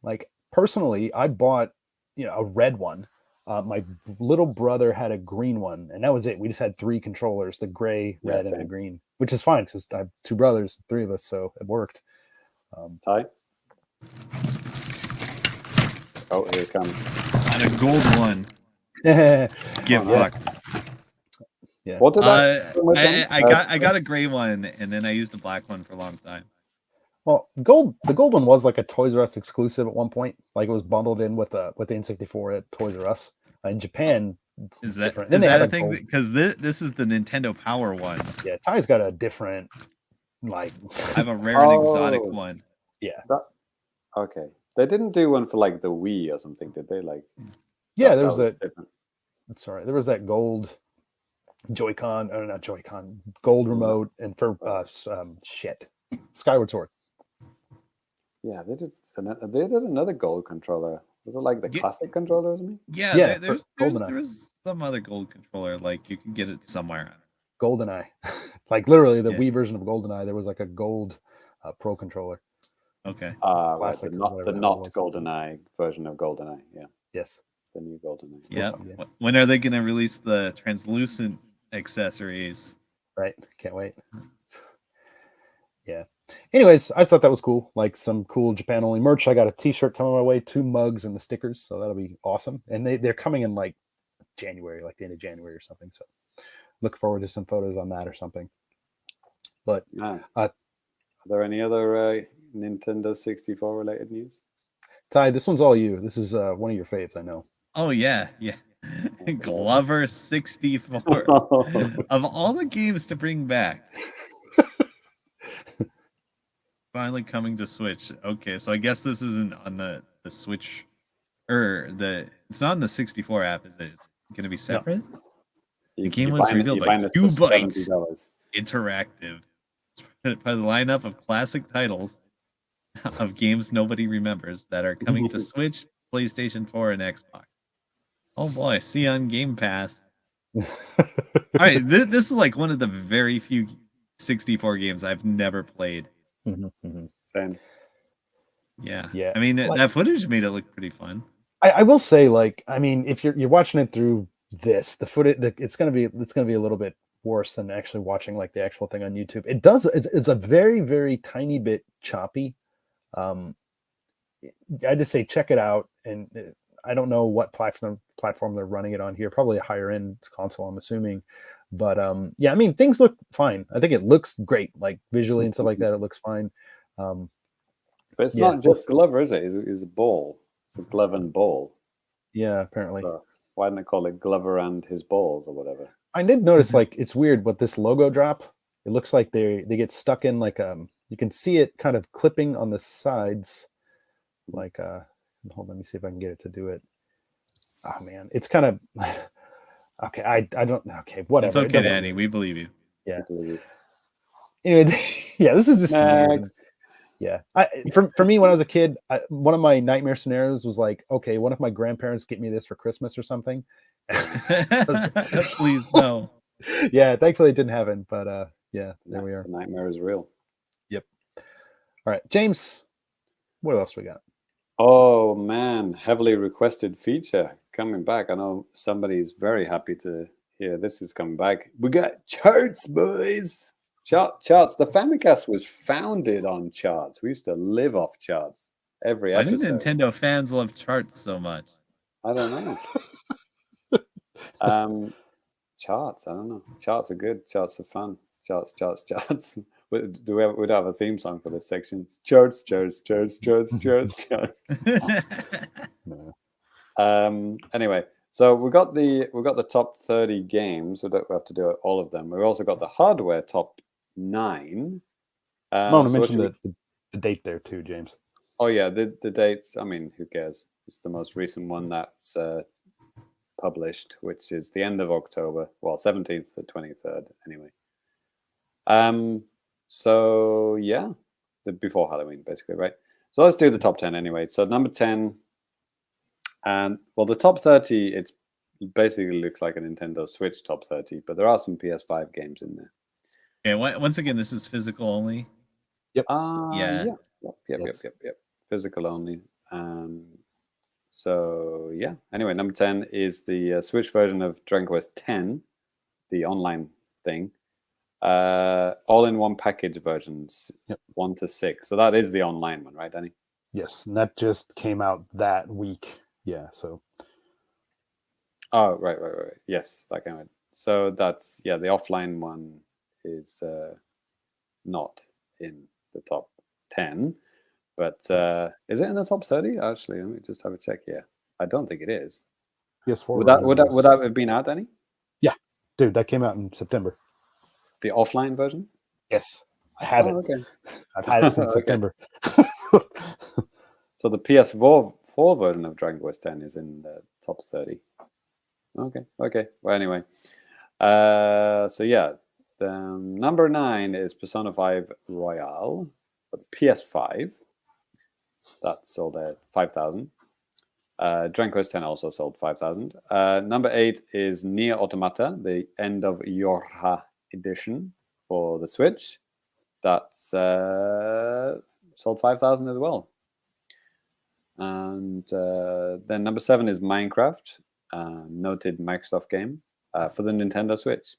Like personally, I bought a red one. My little brother had a green one, and that was it. We just had 3 controllers: the gray, red, and the green, which is fine because I have 2 brothers, 3 of us, so it worked. Ty? Oh, here it comes. On a gold one. Get fucked. Yeah. What did I got a gray one, and then I used a black one for a long time. Well, the gold one was like a Toys R Us exclusive at one point. Like it was bundled in with the N64 at Toys R Us. In Japan, is that different. Is that a thing? Because this is the Nintendo Power one. Yeah, Ty's got a different like. I have a rare and exotic one. Yeah. Okay. They didn't do one for like the Wii or something, did they? Like. Yeah, there was that. Sorry, there was that gold Joy-Con, or not Joy-Con, gold remote, and for Skyward Sword. Yeah, they did another gold controller. Was it like the classic controller or something? Yeah, there's some other gold controller, like you can get it somewhere. GoldenEye. Like literally the Wii version of GoldenEye, there was like a gold Pro controller. Okay. Classic, right, the not GoldenEye version of GoldenEye, yeah. Yes. The new GoldenEye. Yeah. When are they going to release the translucent accessories? Right. Can't wait. Yeah. Anyways, I thought that was cool. Like some cool Japan only merch. I got a t-shirt coming my way, 2 mugs and the stickers. So that'll be awesome. And they're coming in like January, like the end of January or something. So look forward to some photos on that or something. But are there any other Nintendo 64 related news? Ty, this one's all you. This is one of your faves, I know. Oh yeah. Glover 64. Of all the games to bring back. Finally coming to Switch. Okay, so I guess this isn't on the Switch, or it's not on the 64 app, is it? going to be separate? No. The game was revealed by Q-Bytes Interactive. It's part of the lineup of classic titles of games nobody remembers that are coming to Switch, PlayStation 4, and Xbox. Oh boy, see you on Game Pass. All right, this is like one of the very few 64 games I've never played. Same. Yeah. I mean, that footage made it look pretty fun. I will say, like, I mean, if you're watching it through this, the footage, it's gonna be a little bit worse than actually watching like the actual thing on YouTube. It's a very, very tiny bit choppy. I just say check it out, and I don't know what platform they're running it on here. Probably a higher end console, I'm assuming. But yeah, I mean, things look fine. I think it looks great, like visually and stuff like that. It looks fine. But it's not just Glover, is it? It's a ball. It's a glove and ball. Yeah, apparently. So why didn't they call it Glover and his balls or whatever? I did notice, like, it's weird, but this logo drop, it looks like they get stuck in like you can see it kind of clipping on the sides, like hold on, let me see if I can get it to do it. Oh man, it's kind of okay. I don't. Okay, whatever. It's okay, Danny. We believe you. Yeah. Anyway, yeah, this is just weird. Yeah, for me, when I was a kid, one of my nightmare scenarios was like, okay, what if my grandparents get me this for Christmas or something? Please no. Yeah, thankfully it didn't happen, but yeah, there we are. The nightmare is real. Yep. All right, James, what else we got? Oh man, heavily requested feature coming back. I know somebody's very happy to hear this is coming back. We got charts, boys. Charts. The Famicast was founded on charts. We used to live off charts every episode. Why do Nintendo fans love charts so much? I don't know. Charts. I don't know. Charts are good. Charts are fun. Charts. We'd have a theme song for this section. Charts. Anyway, so we got the top 30 games. We don't have to do all of them. We've also got the hardware top 9. I want to mention the date there too, James. Oh yeah, the dates. I mean, who cares? It's the most recent one that's published, which is the end of October. Well, 17th to 23rd, anyway. So yeah, before Halloween, basically, right? So let's do the top 10 anyway. So number 10, and well, the top 30, it's basically looks like a Nintendo Switch top 30, but there are some PS5 games in there. Okay, once again, this is physical only. Yep. Yep. Physical only. So yeah. Anyway, number 10 is the Switch version of Dragon Quest X, the online thing. All in one package versions, 1 to 6. So that is the online one, right, Danny? Yes, and that just came out that week. Yeah. So. Oh, right. Yes, that came out. So that's the offline one is not in the top 10, but is it in the top 30? Actually, let me just have a check here. I don't think it is. Yes, would that have been out, Danny? Yeah, dude, that came out in September. The offline version? Yes, I have it. Okay, I've had it since September. So the PS4 version of Dragon Quest X is in the top 30. Okay. Well, anyway, so yeah. The number 9 is Persona 5 Royale for the PS5. That sold at 5,000. Dragon Quest X also sold 5,000. Number 8 is Nier Automata, the End of Yorha edition for the Switch. That's sold 5,000 as well. And then number 7 is Minecraft, noted Microsoft game for the Nintendo Switch.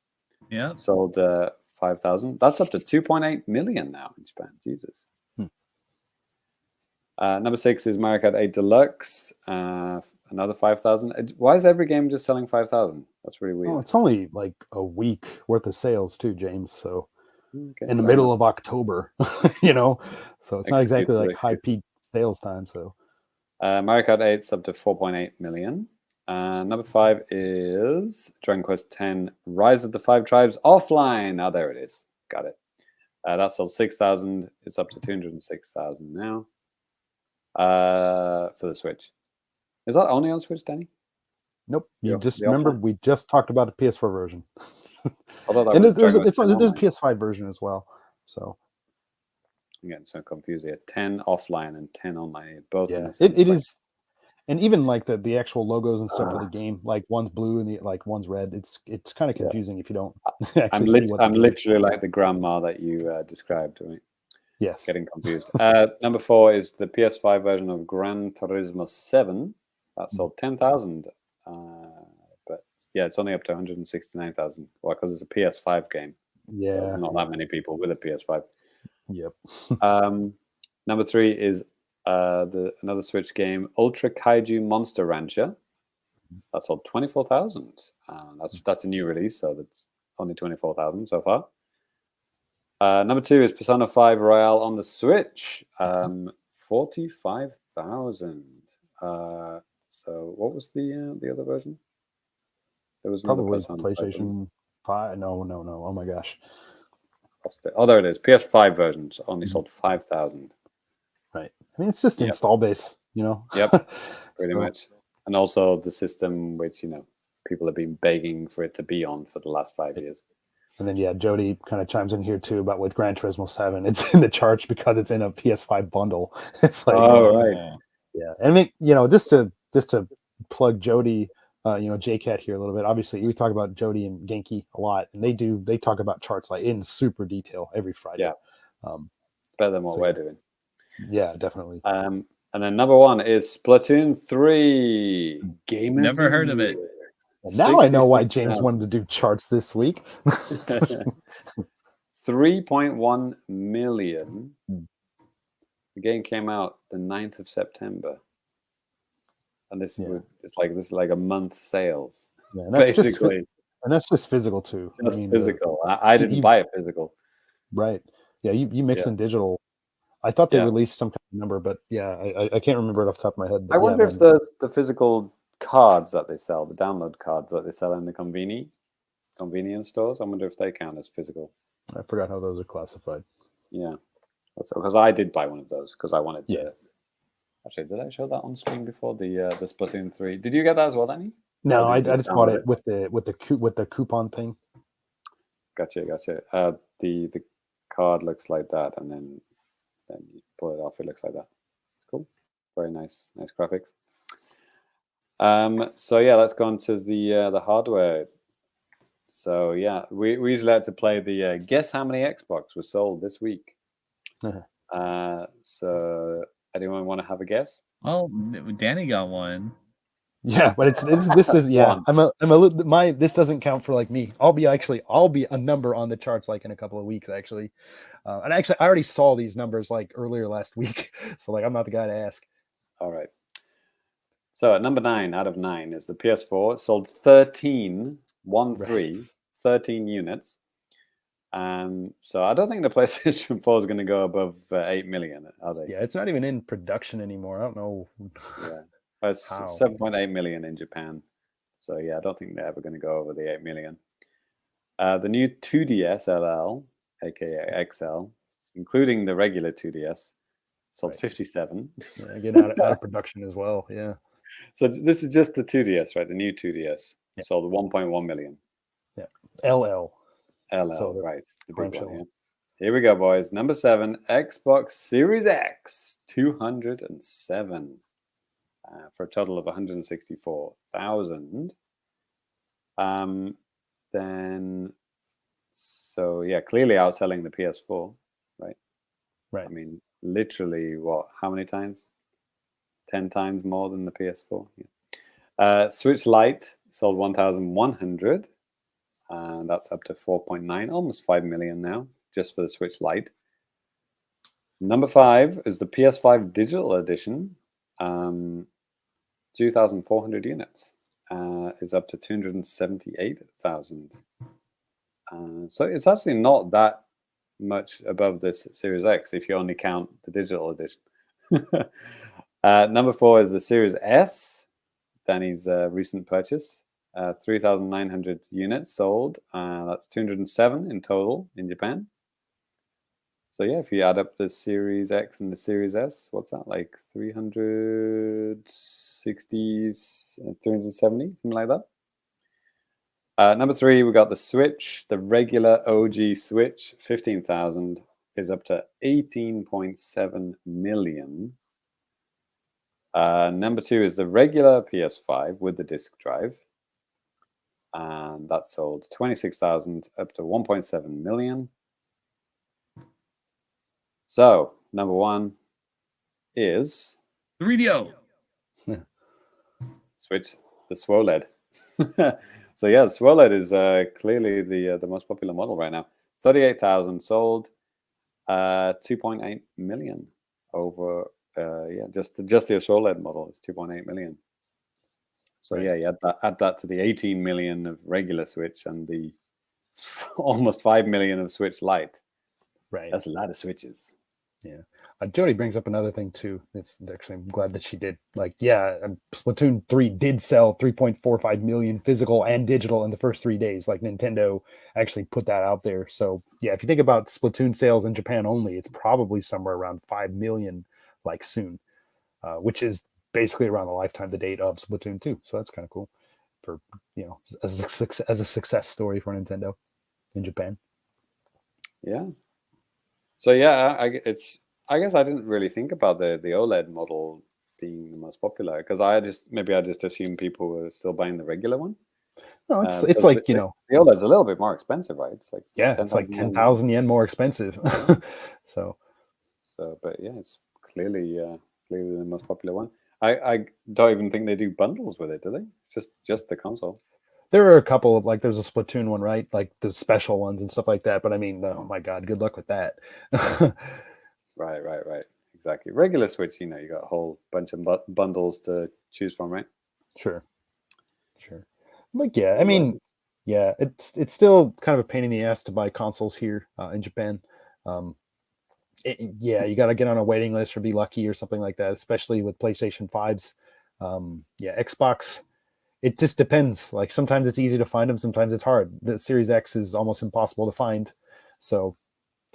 Yeah, sold 5,000. That's up to 2.8 million now in Japan. Jesus. Number 6 is Mario Kart 8 Deluxe, another 5,000. Why is every game just selling 5,000? That's really weird. Well, it's only like a week worth of sales too, James. So in the middle of October, so it's not exactly like high peak sales time. So Mario Kart 8's up to 4.8 million. Number 5 is Dragon Quest X Rise of the Five Tribes offline. Oh, there it is. Got it. That sold 6,000. It's up to 206,000 now for the Switch. Is that only on Switch, Danny? Nope. Remember we just talked about a PS4 version. And there's a PS5 version as well. So I'm getting so confused here. 10 offline and 10 online. Both. Yeah, it is. And even like the actual logos and stuff for the game, like one's blue and one's red. It's kind of confusing if you don't actually see what. I'm literally like the grandma that you described, right? Yes. Getting confused. Number 4 is the PS5 version of Gran Turismo 7. That sold 10,000. But yeah, it's only up to 169,000. Well, because it's a PS5 game. Yeah. So there's not that many people with a PS5. Yep. Number 3 is another Switch game, Ultra Kaiju Monster Rancher. That sold 24,000. That's a new release, so that's only 24,000 so far. Number 2 is Persona 5 Royale on the Switch, 45,000. So what was the other version? There was another probably PlayStation 5. No. Oh my gosh. Oh, there it is. PS5 versions only sold 5,000. Right. I mean, it's just install base, Yep. Pretty much. And also the system which, people have been begging for it to be on for the last 5 years. And then, Jody kind of chimes in here too about with Gran Turismo 7. It's in the charts because it's in a PS5 bundle. It's like, right. Yeah. I mean, just to plug Jody, JCat here a little bit. Obviously, we talk about Jody and Genki a lot, and they talk about charts like in super detail every Friday. Yeah. Better than what we're doing. Yeah, definitely. And then number 1 is Splatoon 3. Game Never heard of it. Now I know why James wanted to do charts this week. 3.1 million. The game came out the 9th of September. And this is like a month's sales. Yeah, and that's basically. And that's just physical too. Just physical. I didn't buy it physical. Right. Yeah, you mix in digital. I thought they released some kind of number, but I can't remember it off the top of my head. But I wonder if the physical cards that they sell, the download cards that they sell in the convenience stores, I wonder if they count as physical. I forgot how those are classified. Yeah. Because I did buy one of those because I wanted Actually, did I show that on screen before the Splatoon 3? Did you get that as well, Danny? No, I just bought it with the coupon thing. Gotcha. The card looks like that, and then you pull it off. It looks like that. It's cool. Very nice graphics. So let's go on to the hardware. So we usually like to play the guess how many Xbox was sold this week. So anyone want to have a guess? Well, Danny got one. Yeah, but this is I'm a little this doesn't count for like me. I'll be a number on the charts like in a couple of weeks actually. And actually I already saw these numbers like earlier last week. So like I'm not the guy to ask. All right. So at number 9 out of 9 is the PS4. It sold 13 units. So I don't think the PlayStation 4 is going to go above 8 million, are they? Yeah, it's not even in production anymore. I don't know. Yeah. It's 7.8 million in Japan. So I don't think they're ever going to go over the 8 million. The new 2DS LL, aka XL, including the regular 2DS, sold 57. Yeah, again, out of production as well. Yeah. So this is just the 2DS, right? The new 2DS sold 1.1 million. Yeah. LL, right. The big one, Here we go, boys. Number 7, Xbox Series X, 207. For a total of 164,000. Clearly outselling the PS4, right? Right. I mean, literally, how many times? 10 times more than the PS4. Yeah. Switch Lite sold 1,100, and that's up to 4.9, almost 5 million now, just for the Switch Lite. Number 5 is the PS5 Digital Edition. 2,400 units is up to 278,000. So it's actually not that much above this Series X if you only count the digital edition. Number 4 is the Series S, Danny's recent purchase. 3,900 units sold. That's 207 in total in Japan. So yeah, if you add up the Series X and the Series S, what's that, like 360, 370, something like that? Number 3, we got the Switch. The regular OG Switch, 15,000, is up to 18.7 million. Number 2 is the regular PS5 with the disc drive. And that sold 26,000 up to 1.7 million. So, number 1 is 3DO. Switch, the SWOLED. So yeah, the SWOLED is clearly the most popular model right now. 38,000 sold, 2.8 million over. Just the SWOLED model is 2.8 million. So right. Yeah, you add that to the 18 million of regular Switch and the almost 5 million of Switch Lite. Right, that's a lot of Switches. Yeah. Jody brings up another thing too. It's actually, I'm glad that she did. Like, yeah, Splatoon 3 did sell 3.45 million physical and digital in the first 3 days. Like, Nintendo actually put that out there. So yeah, if you think about Splatoon sales in Japan only, it's probably somewhere around 5 million, like soon, which is basically around the lifetime, the date of Splatoon 2. So that's kind of cool for, as a success story for Nintendo in Japan. Yeah. So yeah, I guess I didn't really think about the OLED model being the most popular because I just assumed people were still buying the regular one. No, it's like the OLED's a little bit more expensive, right? It's like it's like 10,000 yen more expensive. so, but yeah, it's clearly the most popular one. I don't even think they do bundles with it, do they? It's just the console. There are a couple of, like, there's a Splatoon one, right? Like the special ones and stuff like that. But I mean, oh my God, good luck with that. Right. Exactly. Regular Switch, you got a whole bunch of bundles to choose from, right? Sure. Like, yeah, I mean, yeah, it's still kind of a pain in the ass to buy consoles here in Japan. You got to get on a waiting list or be lucky or something like that, especially with PlayStation 5s. Xbox, it just depends. Like, sometimes it's easy to find them, sometimes it's hard. The Series X is almost impossible to find. So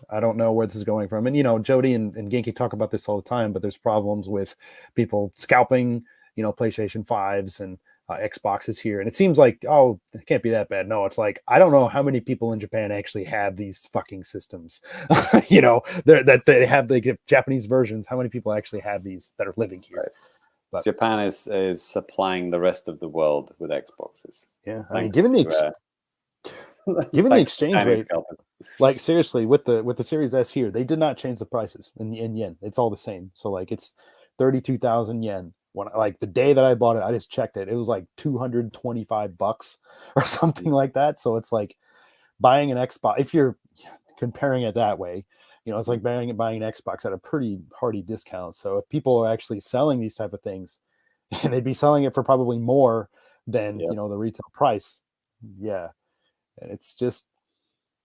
I don't know where this is going from. And, Jody and Genki talk about this all the time, but there's problems with people scalping, PlayStation 5s and Xboxes here. And it seems like, oh, it can't be that bad. No, it's like, I don't know how many people in Japan actually have these fucking systems, that they have the Japanese versions. How many people actually have these that are living here? Right. But Japan is supplying the rest of the world with Xboxes. Yeah. I mean, given the exchange rate, like, seriously, with the Series S here, they did not change the prices in yen. It's all the same. So like, it's 32,000 yen. When, like, the day that I bought it, I just checked it. It was like $225 or something like that. So it's like buying an Xbox, if you're comparing it that way, it's like buying an Xbox at a pretty hearty discount. So if people are actually selling these type of things, and they'd be selling it for probably more than the retail price. Yeah. And it's just,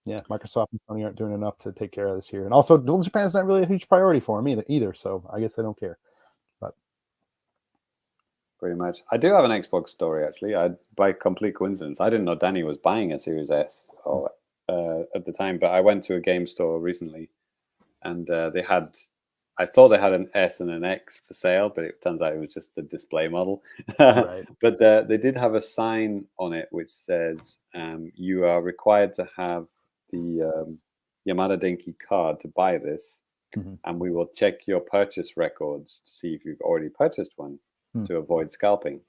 Microsoft and Sony aren't doing enough to take care of this here. And also, Japan's not really a huge priority for them either. So I guess they don't care. But pretty much. I do have an Xbox story, actually. By complete coincidence, I didn't know Danny was buying a Series S at the time, but I went to a game store recently, and I thought they had an S and an X for sale, but it turns out it was just the display model. Right. But they did have a sign on it which says, you are required to have the Yamada Denki card to buy this, and we will check your purchase records to see if you've already purchased one to avoid scalping.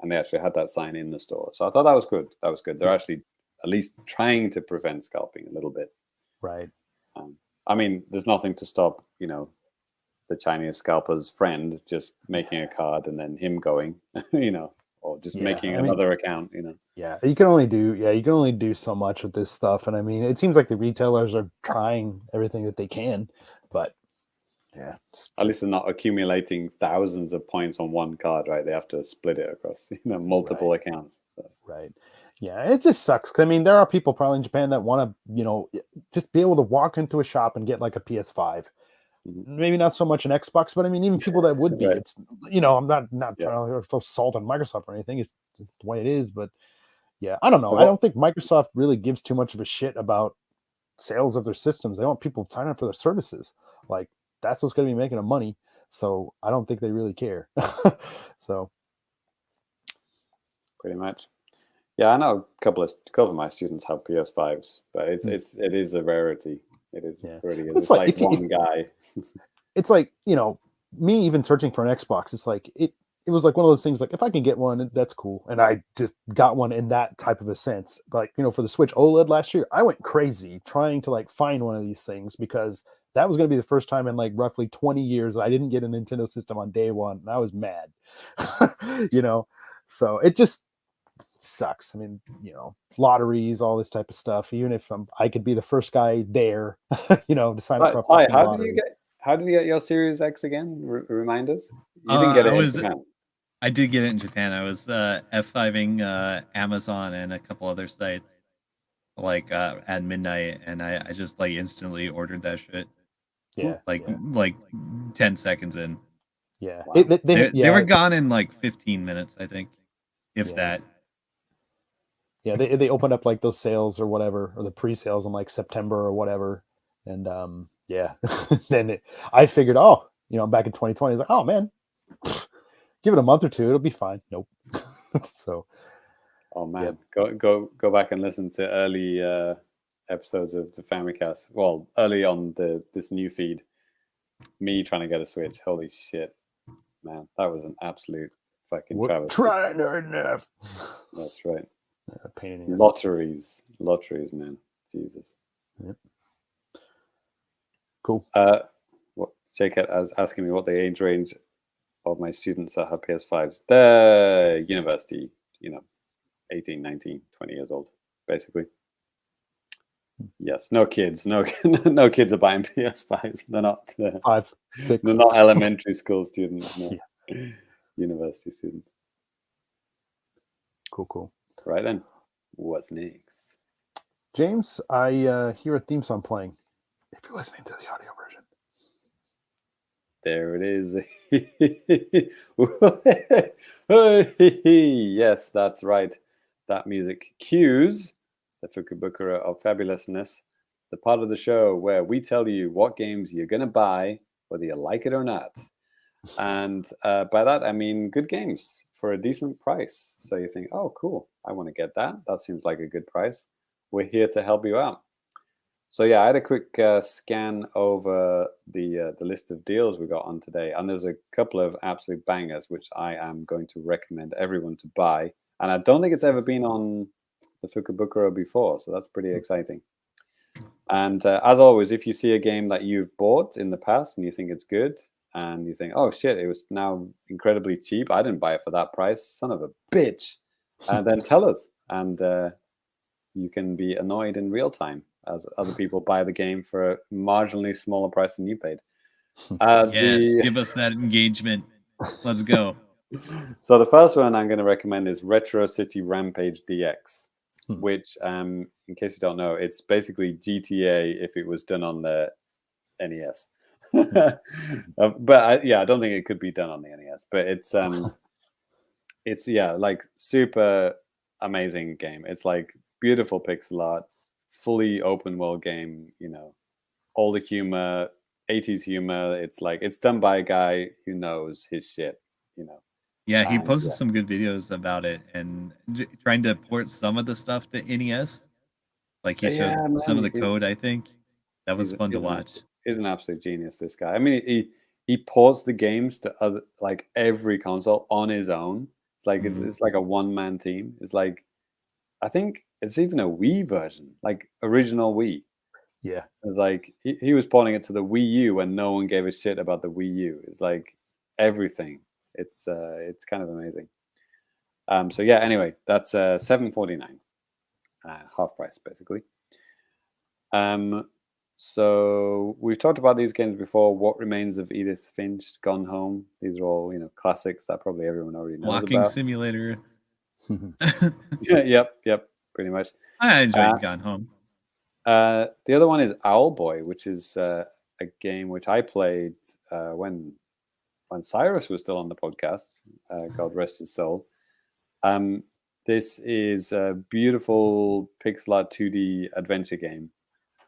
And they actually had that sign in the store. So I thought that was good. They're actually at least trying to prevent scalping a little bit. Right. I mean, there's nothing to stop, the Chinese scalper's friend just making a card and then him going, or just making another account, Yeah, you can only do so much with this stuff. And I mean, it seems like the retailers are trying everything that they can, but yeah. At least they're not accumulating thousands of points on one card, right? They have to split it across, multiple accounts. So. Right. Yeah, it just sucks. I mean, there are people probably in Japan that want to, just be able to walk into a shop and get like a PS5. Maybe not so much an Xbox, but I mean, even people that would be, right. It's, I'm not trying to throw salt on Microsoft or anything. It's the way it is, but yeah, I don't know. I don't think Microsoft really gives too much of a shit about sales of their systems. They want people signing up for their services. Like, that's what's going to be making them money. So I don't think they really care. So pretty much. Yeah, I know a couple of my students have PS5s, but it is a rarity. It is really is. It's like one guy. It's like, me even searching for an Xbox, it's like it was like one of those things, like if I can get one, that's cool. And I just got one in that type of a sense. Like, for the Switch OLED last year, I went crazy trying to like find one of these things, because that was going to be the first time in like roughly 20 years that I didn't get a Nintendo system on day one. And I was mad, so it just sucks. I mean, lotteries, all this type of stuff. Even if I could be the first guy there, to sign up for a lottery. How did you get your Series X again? Remind us. You didn't get it in Japan. I did get it in Japan. I was F5ing Amazon and a couple other sites like at midnight, and I just like instantly ordered that shit. Yeah, like 10 seconds in. Yeah, wow. They were gone in like 15 minutes, I think, if that. Yeah, they opened up like those sales or whatever, or the pre-sales in like September or whatever, and then I figured, back in 2020, I was like, oh man, give it a month or two, it'll be fine. Nope. So, oh man, go back and listen to early episodes of the Famicast. Well, early on this new feed, me trying to get a Switch. Holy shit, man, that was an absolute fucking travesty. Trying enough. That's right. Pain in the ass. Lotteries, man. Jesus. Yep. Cool. Jake is asking me what the age range of my students that have PS5s. They're university, 18, 19, 20 years old, basically. Yes, no kids. No kids are buying PS5s. They're not 5, 6. They're not elementary school students. No. Yeah. University students. Cool. Right then, what's next? James, I hear a theme song playing. If you're listening to the audio version. There it is. Yes, that's right. That music cues the Fukubukuro of Fabulousness, the part of the show where we tell you what games you're going to buy, whether you like it or not. And by that, I mean good games for a decent price. So you think, oh, cool, I want to get that. That seems like a good price. We're here to help you out. So yeah, I had a quick scan over the list of deals we got on today, and there's a couple of absolute bangers which I am going to recommend everyone to buy. And I don't think it's ever been on the Fukubukuro before, so that's pretty exciting. And as always, if you see a game that you've bought in the past and you think it's good, and you think, oh shit, it was now incredibly cheap, I didn't buy it for that price, son of a bitch, and then tell us, and you can be annoyed in real time as other people buy the game for a marginally smaller price than you paid. Yes, give us that engagement. Let's go. So the first one I'm going to recommend is Retro City Rampage DX, which, in case you don't know, it's basically GTA if it was done on the NES. But I don't think it could be done on the NES. But it's like super amazing game. It's like beautiful pixel art, fully open world game. All the humor, 80s humor. It's like it's done by a guy who knows his shit. Yeah, he posted some good videos about it and trying to port some of the stuff to NES. Like he showed some of the code, I think. That was fun to watch. He's an absolute genius, this guy. I mean, he ports the games to every console on his own. It's like it's like a one-man team. It's like, I think it's even a Wii version, like original Wii. Yeah. It's like he was porting it to the Wii U when no one gave a shit about the Wii U. It's like everything. It's kind of amazing. So yeah, anyway, that's $7.49, half price basically. So we've talked about these games before. What Remains of Edith Finch, Gone Home. These are all classics that probably everyone already knows Walking about. Simulator. Yep, pretty much. I enjoyed Gone Home. The other one is Owlboy, which is a game which I played when Cyrus was still on the podcast, God rest his soul. This is a beautiful pixel art 2D adventure game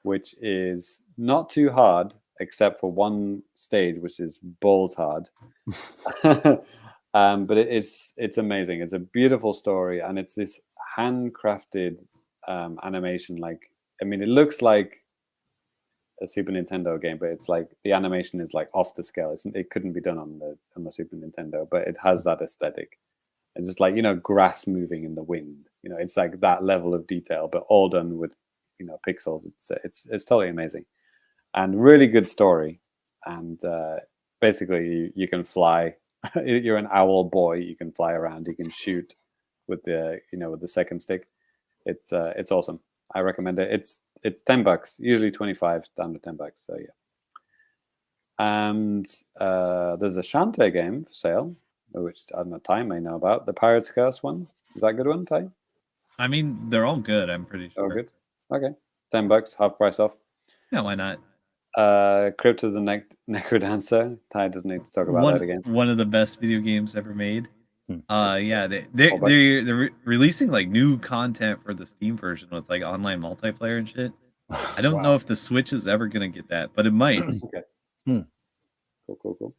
which is not too hard, except for one stage, which is balls hard. But it's amazing. It's a beautiful story, and it's this handcrafted animation. Like, I mean, it looks like a Super Nintendo game, but it's like the animation is like off the scale. It couldn't be done on the Super Nintendo, but it has that aesthetic. It's just like, you know, grass moving in the wind. You know, it's like that level of detail, but all done with, you know, pixels. It's totally amazing, and really good story. And basically, you can fly. You're an owl boy. You can fly around. You can shoot with the second stick. It's awesome. I recommend it. It's $10, usually 25, down to $10. So yeah. And there's a Shantae game for sale, which I don't know, Ty may know about. The Pirate's Curse one. Is that a good one, Ty? I mean, they're all good. I'm pretty sure. Oh, good. Okay, $10, half price off. Yeah, why not? Crypto the Necrodancer. Ty doesn't need to talk about that again. One of the best video games ever made. Yeah, they're releasing like new content for the Steam version with like online multiplayer and shit. I don't know if the Switch is ever gonna get that, but it might. Okay. Cool.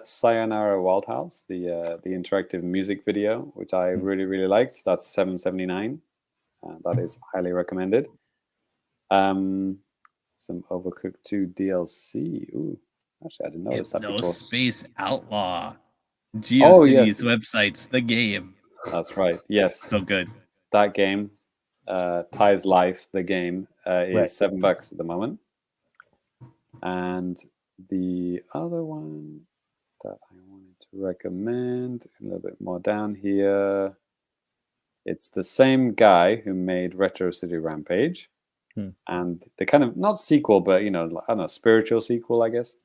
Sayonara Wild House, the interactive music video, which I really liked. That's $7.79. That is highly recommended. Some Overcooked 2 DLC. Ooh, actually, I didn't notice that before. Space Outlaw. GeoCities websites, the game. That's right. Yes. So good. That game, Ty's Life, the game, is $7 at the moment. And the other one that I wanted to recommend, a little bit more down here, it's the same guy who made Retro City Rampage. And the kind of, not sequel, but, you know, I don't know, spiritual sequel, I guess,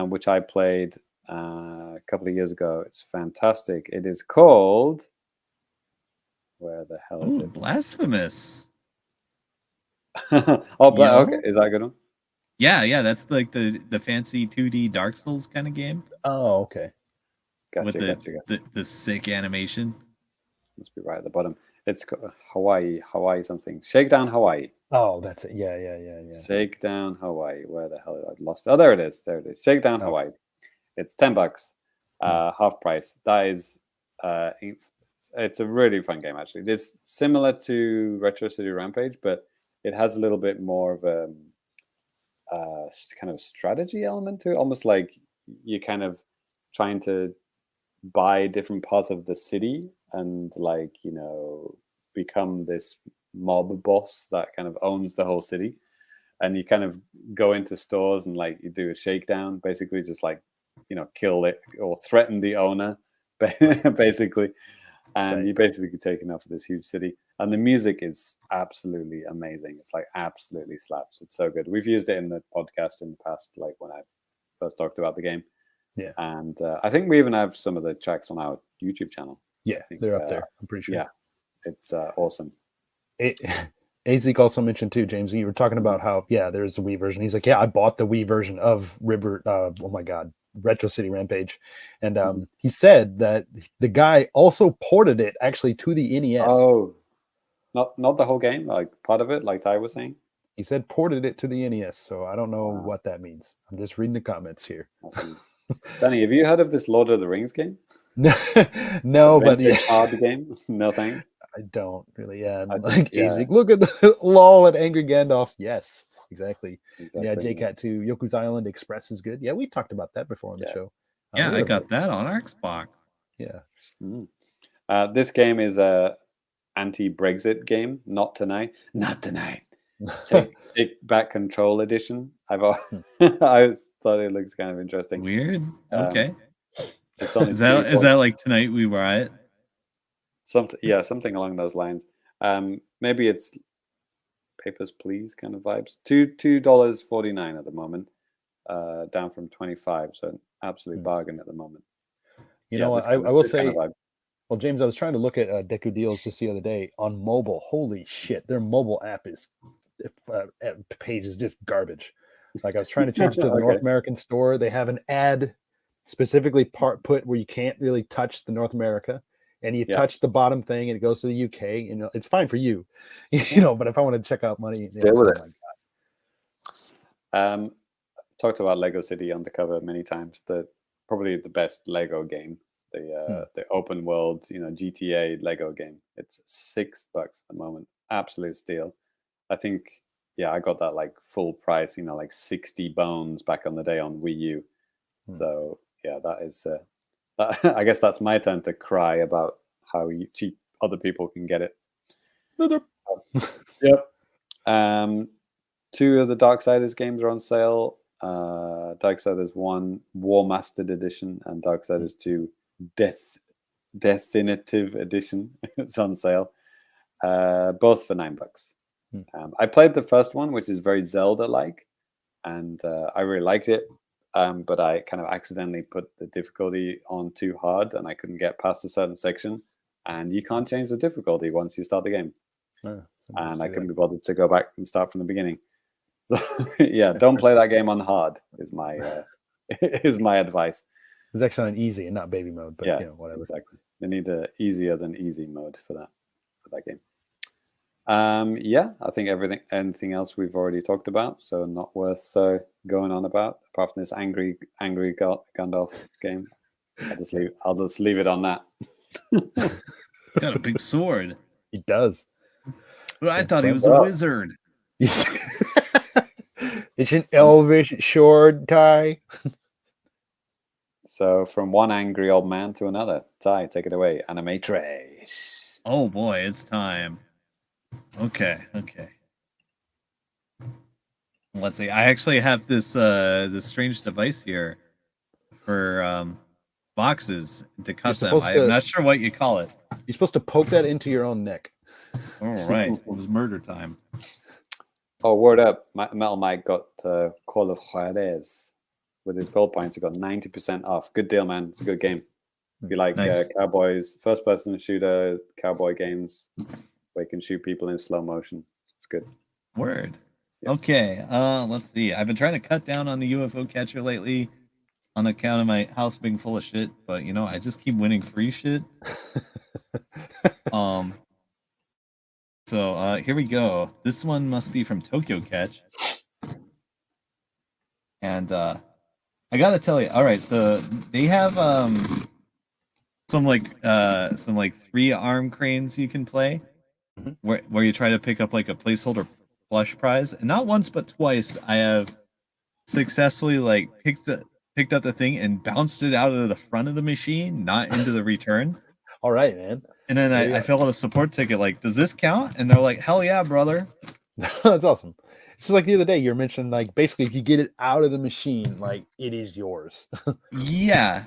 which I played a couple of years ago. It's fantastic. It is called, where the hell is it? Blasphemous. Okay. Is that a good one? Yeah, that's like the fancy 2D Dark Souls kind of game. Oh, okay. Gotcha. The sick animation. Must be right at the bottom. It's Hawaii something. Shakedown Hawaii. Oh, that's it. Yeah. Shakedown Hawaii. Where the hell did I lost? Oh, there it is. Shakedown Hawaii. It's $10, half price. That is, it's a really fun game actually. It's similar to Retro City Rampage, but it has a little bit more of a kind of strategy element to it. Almost like you're kind of trying to buy different parts of the city and, like, you know, become this mob boss that kind of owns the whole city. And you kind of go into stores and, like, you do a shakedown, basically just, like, you know, kill it or threaten the owner, basically. And you're basically taking off this huge city. And the music is absolutely amazing. It's like absolutely slaps. It's so good. We've used it in the podcast in the past, like when I first talked about the game. Yeah. And I think we even have some of the tracks on our YouTube channel. Yeah, they're up there. I'm pretty sure. Yeah, it's awesome. Azik also mentioned too, James, you were talking about how, there's a Wii version. He's like, I bought the Wii version of Retro City Rampage. And he said that the guy also ported it actually to the NES. Oh, not the whole game, like part of it, like Ty was saying? He said ported it to the NES, so I don't know what that means. I'm just reading the comments here. Awesome. Danny, have you heard of this Lord of the Rings game? No, but hard game? No thanks. I don't really. Azik, look at the lol at Angry Gandalf. Yes, exactly. Yeah, JCat 2, Yoku's Island Express is good. Yeah, we talked about that before on the show. Yeah, I got that on our Xbox. Yeah. This game is a anti-Brexit game. Not tonight. Take Back Control Edition. I thought it looks kind of interesting. Weird. Okay. It's only is that like Tonight We Riot? Something along those lines. Maybe it's Papers, Please kind of vibes. $2.49 at the moment, down from 25. So an absolute bargain at the moment. You know, I will say. Well, James, I was trying to look at Deku Deals just the other day on mobile. Holy shit, their mobile app page is just garbage. Like, I was trying to change it to the North American store. They have an ad specifically put where you can't really touch the North America. and you touch the bottom thing and it goes to the UK, and it's fine for you, you know. But if I want to check out money, Talked about Lego City Undercover many times. Probably the best Lego game, the open world, GTA Lego game. It's $6 at the moment, absolute steal. I think, I got that like full price, like 60 bones back on the day on Wii U. So that is, I guess that's my turn to cry about how cheap other people can get it. Yep. 2 of the Darksiders games are on sale. Darksiders 1 War Mastered Edition and Darksiders 2 Definitive Edition. It's on sale. Both for $9. I played the first one, which is very Zelda-like, and I really liked it. But I kind of accidentally put the difficulty on too hard, and I couldn't get past a certain section. And you can't change the difficulty once you start the game. And I couldn't be bothered to go back and start from the beginning. So don't play that game on hard. Is my advice. It's actually on easy and not baby mode, but whatever. Exactly. They need the easier than easy mode for that game. I think anything else we've already talked about, so not worth going on about, apart from this angry Gandalf game. I'll just leave it on that. Got a big sword. He does. But I thought he was a wizard. It's an elvish sword, Ty. So from one angry old man to another, Ty, take it away. Animatrix. Oh boy, it's time. Okay. Let's see. I actually have this strange device here for boxes to cut them. I'm not sure what you call it. You're supposed to poke that into your own neck. All right. It was murder time. Oh, word up. Metal Mike got Call of Juarez with his gold points. He got 90% off. Good deal, man. It's a good game. If you like cowboys, first-person shooter, cowboy games where you can shoot people in slow motion. It's good. Word. Yep. Okay. Let's see. I've been trying to cut down on the UFO catcher lately on account of my house being full of shit, but I just keep winning free shit. So here we go. This one must be from Tokyo Catch. And I gotta tell you, all right, so they have some 3-arm cranes you can play, where you try to pick up like a placeholder plush prize. And not once but twice I have successfully picked up the thing and bounced it out of the front of the machine, not into the return. All right, man. And then I filled out a support ticket, like, does this count? And they're like, hell yeah, brother. That's awesome. It's just like the other day, you were mentioning, like, basically, if you get it out of the machine, like, it is yours. Yeah.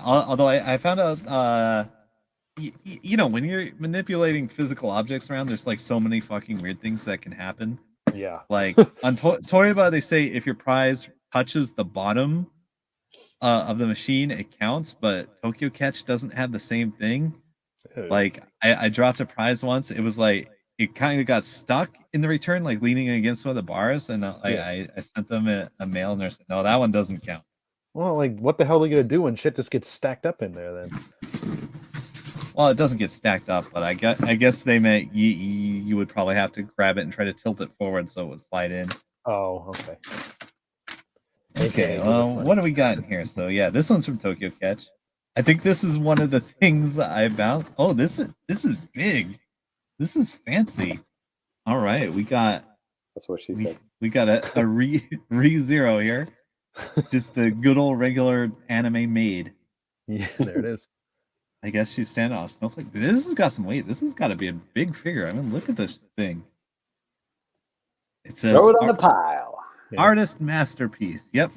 Although I found out, when you're manipulating physical objects around, there's, like, so many fucking weird things that can happen. Yeah. Like, on Toriba, they say if your prize touches the bottom of the machine, it counts, but Tokyo Catch doesn't have the same thing. Like, I dropped a prize once. It was like it kind of got stuck in the return, like leaning against one of the bars, and I sent them a mail, and they're saying, no, that one doesn't count. Well, like, what the hell are they gonna do when shit just gets stacked up in there then? Well, it doesn't get stacked up, but I guess they meant you would probably have to grab it and try to tilt it forward so it would slide in. Oh, okay. Okay, well, what do we got in here? So yeah, this one's from Tokyo Catch. I think this is one of the things I bounced. Oh, this is big. This is fancy. All right, we got. That's what she said. We got a re-zero here. Just a good old regular anime maid. Yeah, there it is. I guess she's standing on a snowflake. This has got some weight. This has got to be a big figure. I mean, look at this thing. It says, throw it on the pile. Artist masterpiece. Yep.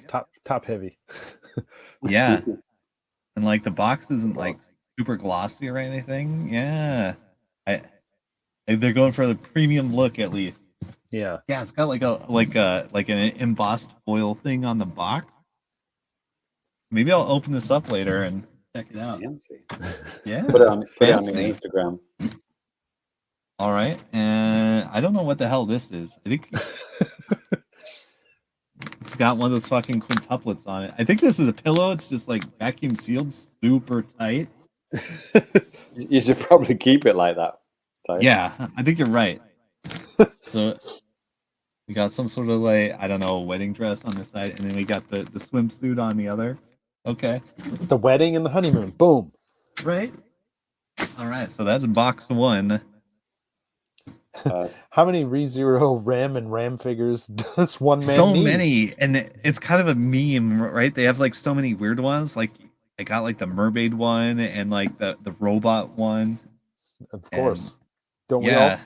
Top heavy. Yeah. And like the box isn't like super glossy or anything. Yeah. They're going for the premium look at least. Yeah. Yeah, it's got like an embossed foil thing on the box. Maybe I'll open this up later and check it out. Fancy. Yeah. Put it on your Instagram. All right. And I don't know what the hell this is. I think it's got one of those fucking quintuplets on it. I think this is a pillow. It's just like vacuum sealed, super tight. You should probably keep it like that, Ty. Yeah, I think you're right. So we got some sort of like, I don't know, wedding dress on this side, and then we got the swimsuit on the other. Okay. The wedding and the honeymoon. Boom. Right. All right. So that's box one. How many ReZero Ram and Ram figures does one man so need? Many, and it's kind of a meme, right? They have like so many weird ones. Like I got like the mermaid one and like the robot one. Of course. Don't we all?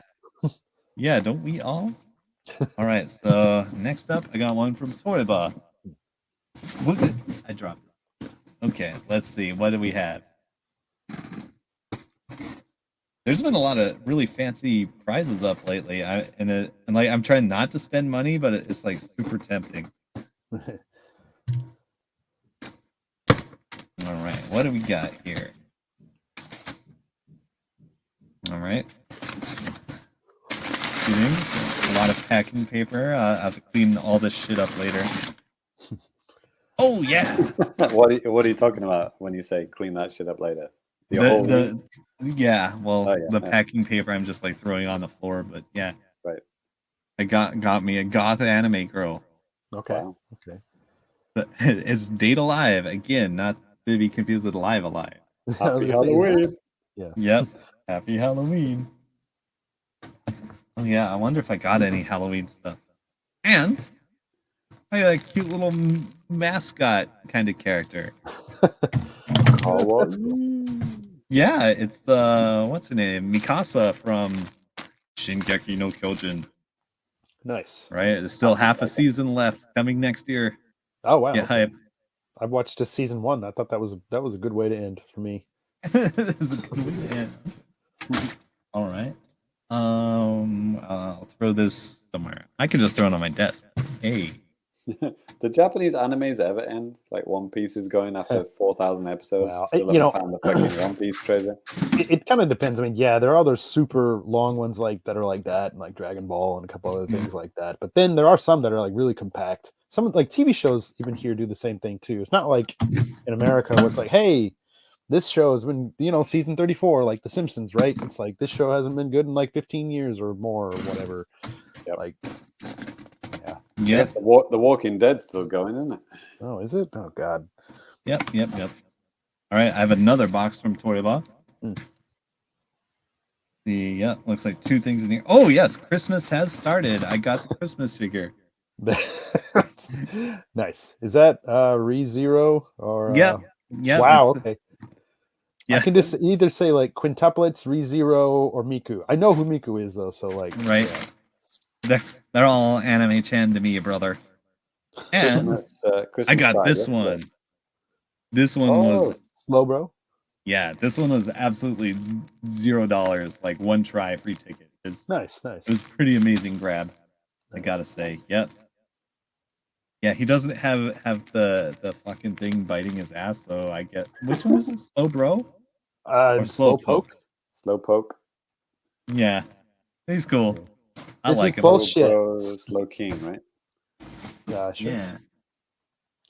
Yeah, don't we all? All right. So next up, I got one from Toriba. I dropped it. Okay, let's see. What do we have? There's been a lot of really fancy prizes up lately. And like I'm trying not to spend money, but it's like super tempting. All right, what do we got here? All right. A lot of packing paper. I have to clean all this shit up later. Oh yeah. What are you talking about when you say clean that shit up later? Yeah, well, the packing paper I'm just like throwing on the floor, but yeah. Right. I got me a goth anime girl. Okay. Wow. Okay. It's Date Alive again, not to be confused with Live Alive. Happy Halloween. Yeah. Yep. Happy Halloween. Oh yeah, I wonder if I got any Halloween stuff. And I got a cute little mascot kind of character. Oh, what? Yeah, it's what's her name? Mikasa from Shingeki no Kyojin. Nice. Right? There's still half a season left coming next year. Oh wow. Get hype. I've watched just season 1. I thought that was a good way to end for me. It was a good way to end. All right. I'll throw this somewhere. I can just throw it on my desk. Hey. The Japanese animes ever end? Like One Piece is going after 4,000 episodes. Well, Still haven't found the fucking One Piece treasure. It kind of depends. I mean, yeah, there are other super long ones like that are like that, and like Dragon Ball and a couple other things like that. But then there are some that are like really compact. Some like TV shows even here do the same thing too. It's not like in America where it's like, hey, this show has been, season 34, like The Simpsons, right? It's like this show hasn't been good in like 15 years or more or whatever. Yep. Like, yeah. Yes, the Walking Dead's still going, isn't it? Oh, is it? Oh, God. Yep. All right, I have another box from Toriba. Looks like 2 things in here. Oh, yes, Christmas has started. I got the Christmas figure. Nice. Is that ReZero or? Yeah. Wow. Okay. Yeah. I can just either say like quintuplets, ReZero, or Miku. I know who Miku is though, so like. Right. Yeah. They're all anime chan to me, brother. And Christmas I got this one. This one was slow, bro. Yeah, this one was absolutely $0, like 1 try, free ticket. Nice. It was pretty amazing grab, I gotta say. Yep. Yeah, he doesn't have the fucking thing biting his ass, so I get which one is it? Slow bro? Or slow poke? Slow poke. Yeah. He's cool. I like him. Bullshit. Slow king, right? Yeah, sure. Yeah.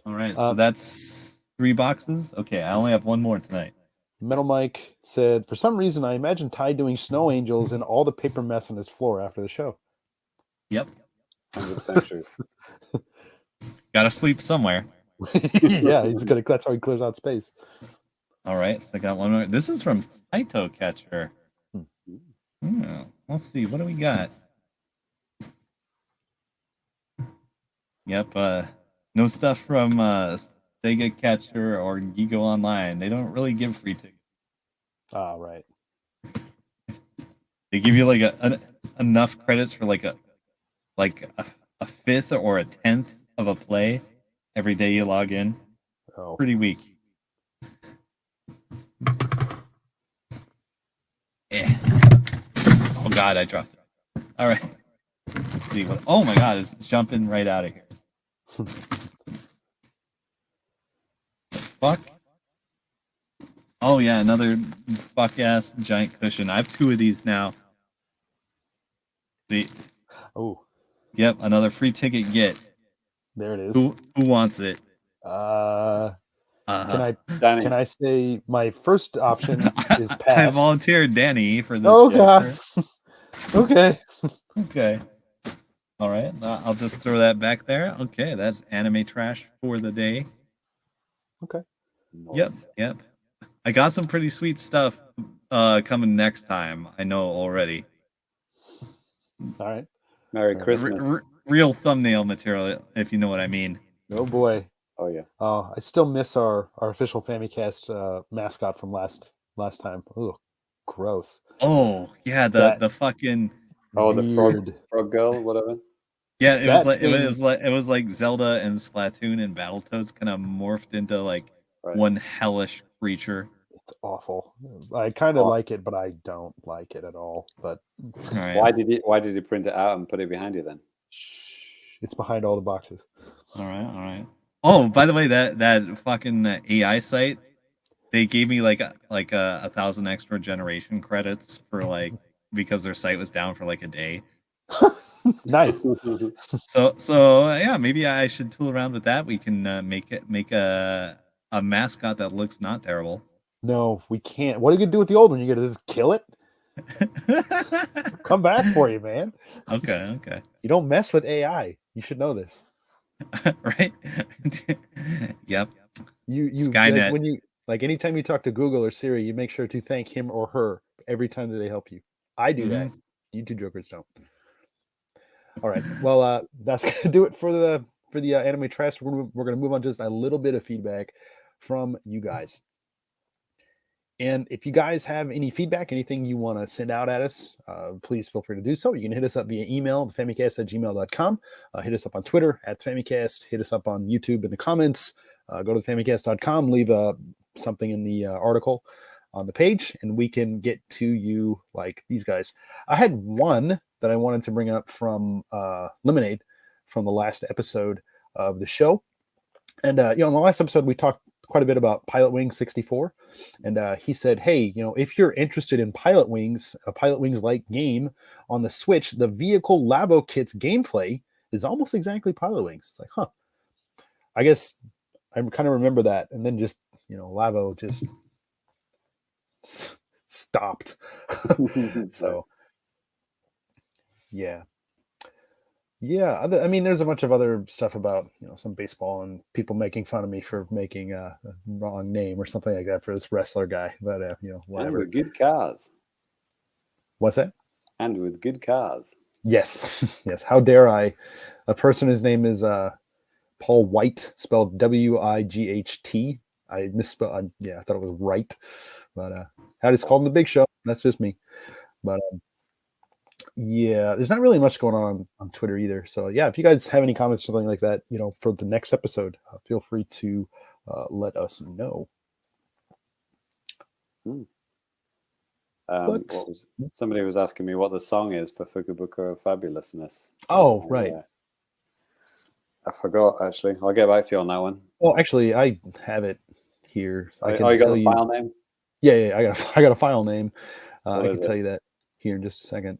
All right, so that's 3 boxes. Okay, I only have 1 more tonight. Metal Mike said, for some reason, I imagine Ty doing snow angels and all the paper mess on his floor after the show. Yep. 100% true. Gotta sleep somewhere. Yeah, that's how he clears out space. All right, so I got 1 more. This is from Taito Catcher. Let's see, what do we got? Yep, no stuff from Sega Catcher or Gigo Online. They don't really give free tickets. Ah, right. They give you like enough credits for like a 5th or a 10th of a play every day you log in. Oh. Pretty weak. Yeah. Oh God, I dropped it. All right. Let's see what. Oh my God, it's jumping right out of here. Fuck. Oh yeah, another fuck ass giant cushion. I have 2 of these now. See. Oh. Yep, another free ticket get. There it is. Who wants it? I Can I say my first option is pass? I volunteered Danny for this. Oh God. Okay. Okay. All right. I'll just throw that back there. Okay, that's anime trash for the day. Okay. Nice. Yep. I got some pretty sweet stuff coming next time. I know already. All right. Merry Christmas. Real thumbnail material, if you know what I mean. Oh boy. Oh yeah. Oh, I still miss our official Famicast mascot from last time. Oh, gross. Oh yeah, the fucking. Oh, the frog girl, whatever. Yeah, it was like Zelda and Splatoon and Battletoads kind of morphed into like one hellish creature. It's awful. I kind of like it, but I don't like it at all. But right. Why did you print it out and put it behind you then? It's behind all the boxes. All right. Oh, by the way, that fucking AI site, they gave me like a 1,000 extra generation credits for like because their site was down for like a day. Nice. So yeah, maybe I should tool around with that. We can make a mascot that looks not terrible. No, we can't. What are you gonna do with the old one? You gonna just kill it? Come back for you, man. Okay. You don't mess with AI. You should know this. Right? Yep. You Skynet. Like when you anytime you talk to Google or Siri, you make sure to thank him or her every time that they help you. I do that. You two jokers don't. All right. Well, that's gonna do it for the anime trash. We're gonna move on to just a little bit of feedback from you guys. And if you guys have any feedback, anything you want to send out at us, please feel free to do so. You can hit us up via email, famicast@gmail.com. Hit us up on Twitter @famicast. Hit us up on YouTube in the comments. Go to famicast.com, leave something in the article on the page, and we can get to you like these guys. I had one that I wanted to bring up from Lemonade from the last episode of the show. And, in the last episode, we talked quite a bit about Pilot Wings 64. And he said, hey, if you're interested in Pilot Wings, a Pilot Wings-like game on the Switch, the Vehicle Labo Kit's gameplay is almost exactly Pilot Wings. It's like, huh. I guess I kind of remember that. And then just, Labo just stopped. So, yeah. Yeah, there's a bunch of other stuff about some baseball and people making fun of me for making a wrong name or something like that for this wrestler guy. But whatever. And with good cars. What's that? And with good cars. Yes, yes. How dare I? A person whose name is Paul White, spelled Wight. I misspelled. I thought it was right, but how it's called in the Big Show. That's just me. But. Yeah, there's not really much going on Twitter either. So yeah, if you guys have any comments or something like that, for the next episode, feel free to let us know. Somebody was asking me what the song is for Fukubukuro Fabulousness. Oh, right. I forgot, actually. I'll get back to you on that one. Well, actually, I have it here. So you got the file name? Yeah, I got a file name. I can tell you that here in just a second.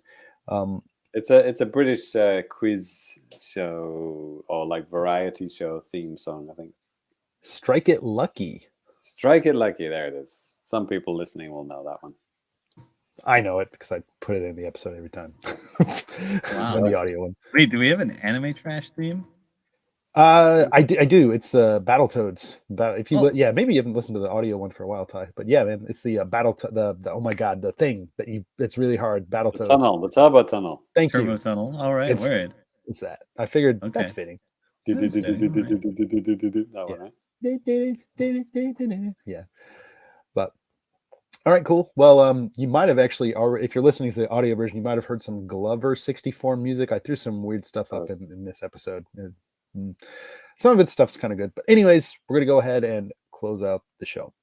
It's a British quiz show or like variety show theme song, I think. Strike It Lucky. Strike It Lucky. There it is. Some people listening will know that one. I know it because I put it in the episode every time. Wow. In the audio one. Wait, do we have an anime trash theme? I do. It's Battletoads. Maybe you haven't listened to the audio one for a while, Ty. But yeah, man, it's the the oh my god, the thing it's really hard. Battletoads. The Turbo Tunnel. Thank you. Turbo Tunnel. All right, word. It's that. I figured that's fitting. That one, right? Yeah. But all right, cool. Well, you might have actually already, if you're listening to the audio version, you might have heard some Glover 64 music. I threw some weird stuff up in this episode. Some of its stuff's kind of good, but anyways, we're gonna go ahead and close out the show.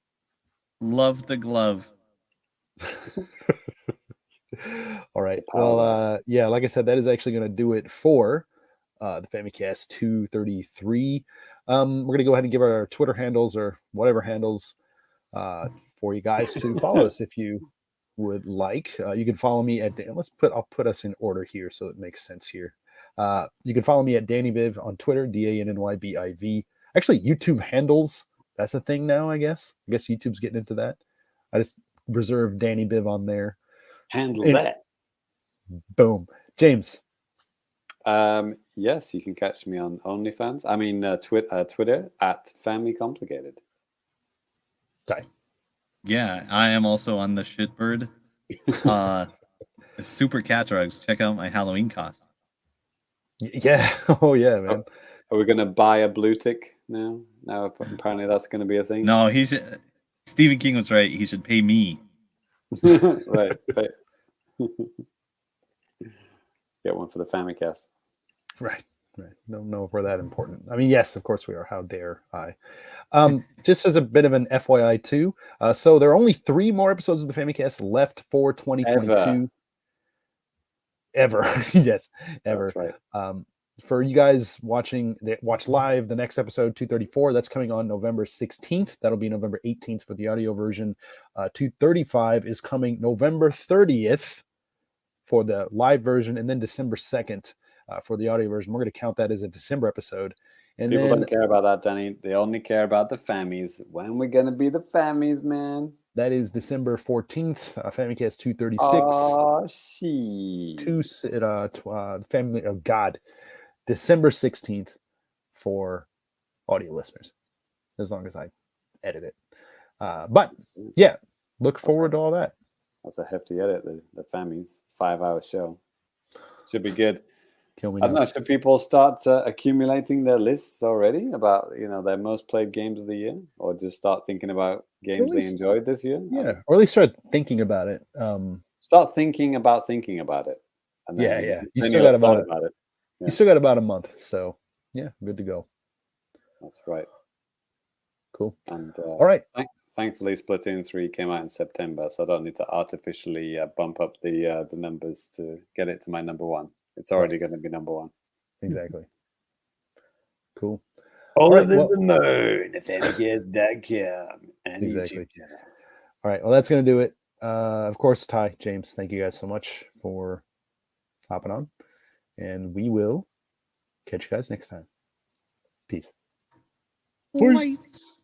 Love the glove. All right. Well, like I said, that is actually gonna do it for the Famicast 233. We're gonna go ahead and give our Twitter handles or whatever handles for you guys to follow us if you would like. You can follow me at I'll put us in order here so it makes sense here. You can follow me at DannyBiv on Twitter, DANNYBIV. Actually, YouTube handles That's a thing now, I guess. I guess YouTube's getting into that. I just reserved Danny Biv on there. Handle that. Boom. James. Yes, you can catch me on OnlyFans. I mean, Twitter at FamiComplicated. Ty. Yeah, I am also on the shitbird. Super Cat Drugs. Check out my Halloween costume. Yeah. Oh yeah, man. Are we gonna buy a blue tick now? Now apparently that's gonna be a thing. No, he should. Stephen King was right. He should pay me. Right. Get one for the Famicast. Right. Don't know if we're that important. I mean, yes, of course we are. How dare I? Just as a bit of an FYI too. So there are only 3 more episodes of the Famicast left for 2022. Ever. Yes, ever. That's right. For you guys watch live, the next episode 234, that's coming on November 16th. That'll be November 18th for the audio version. 235 is coming November 30th for the live version, and then December 2nd for the audio version. We're going to count that as a December episode. And people don't care about that, Danny. They only care about the Fammies. When we're going to be the Fammies, man? That is December 14th, Famicast 236. Oh, shit. Family of God. December 16th for audio listeners, as long as I edit it. But yeah, look forward to all that. That's a hefty edit, the Fammies 5-hour show. Should be good. I don't know, should people start accumulating their lists already about their most played games of the year, or just start thinking about games they enjoyed this year? Yeah, or at least start thinking about it. Start thinking about it. And then, you still got about it. Yeah. You still got about a month, so yeah, good to go. That's right. Cool. And all right. Thankfully, Splatoon 3 came out in September, so I don't need to artificially bump up the numbers to get it to my number 1. It's already going to be number 1. Exactly. Cool. All right, the moon, Famicast.com, and exactly. YouTube channel. All right. Well, that's going to do it. Of course, Ty, James, thank you guys so much for hopping on. And we will catch you guys next time. Peace. Peace.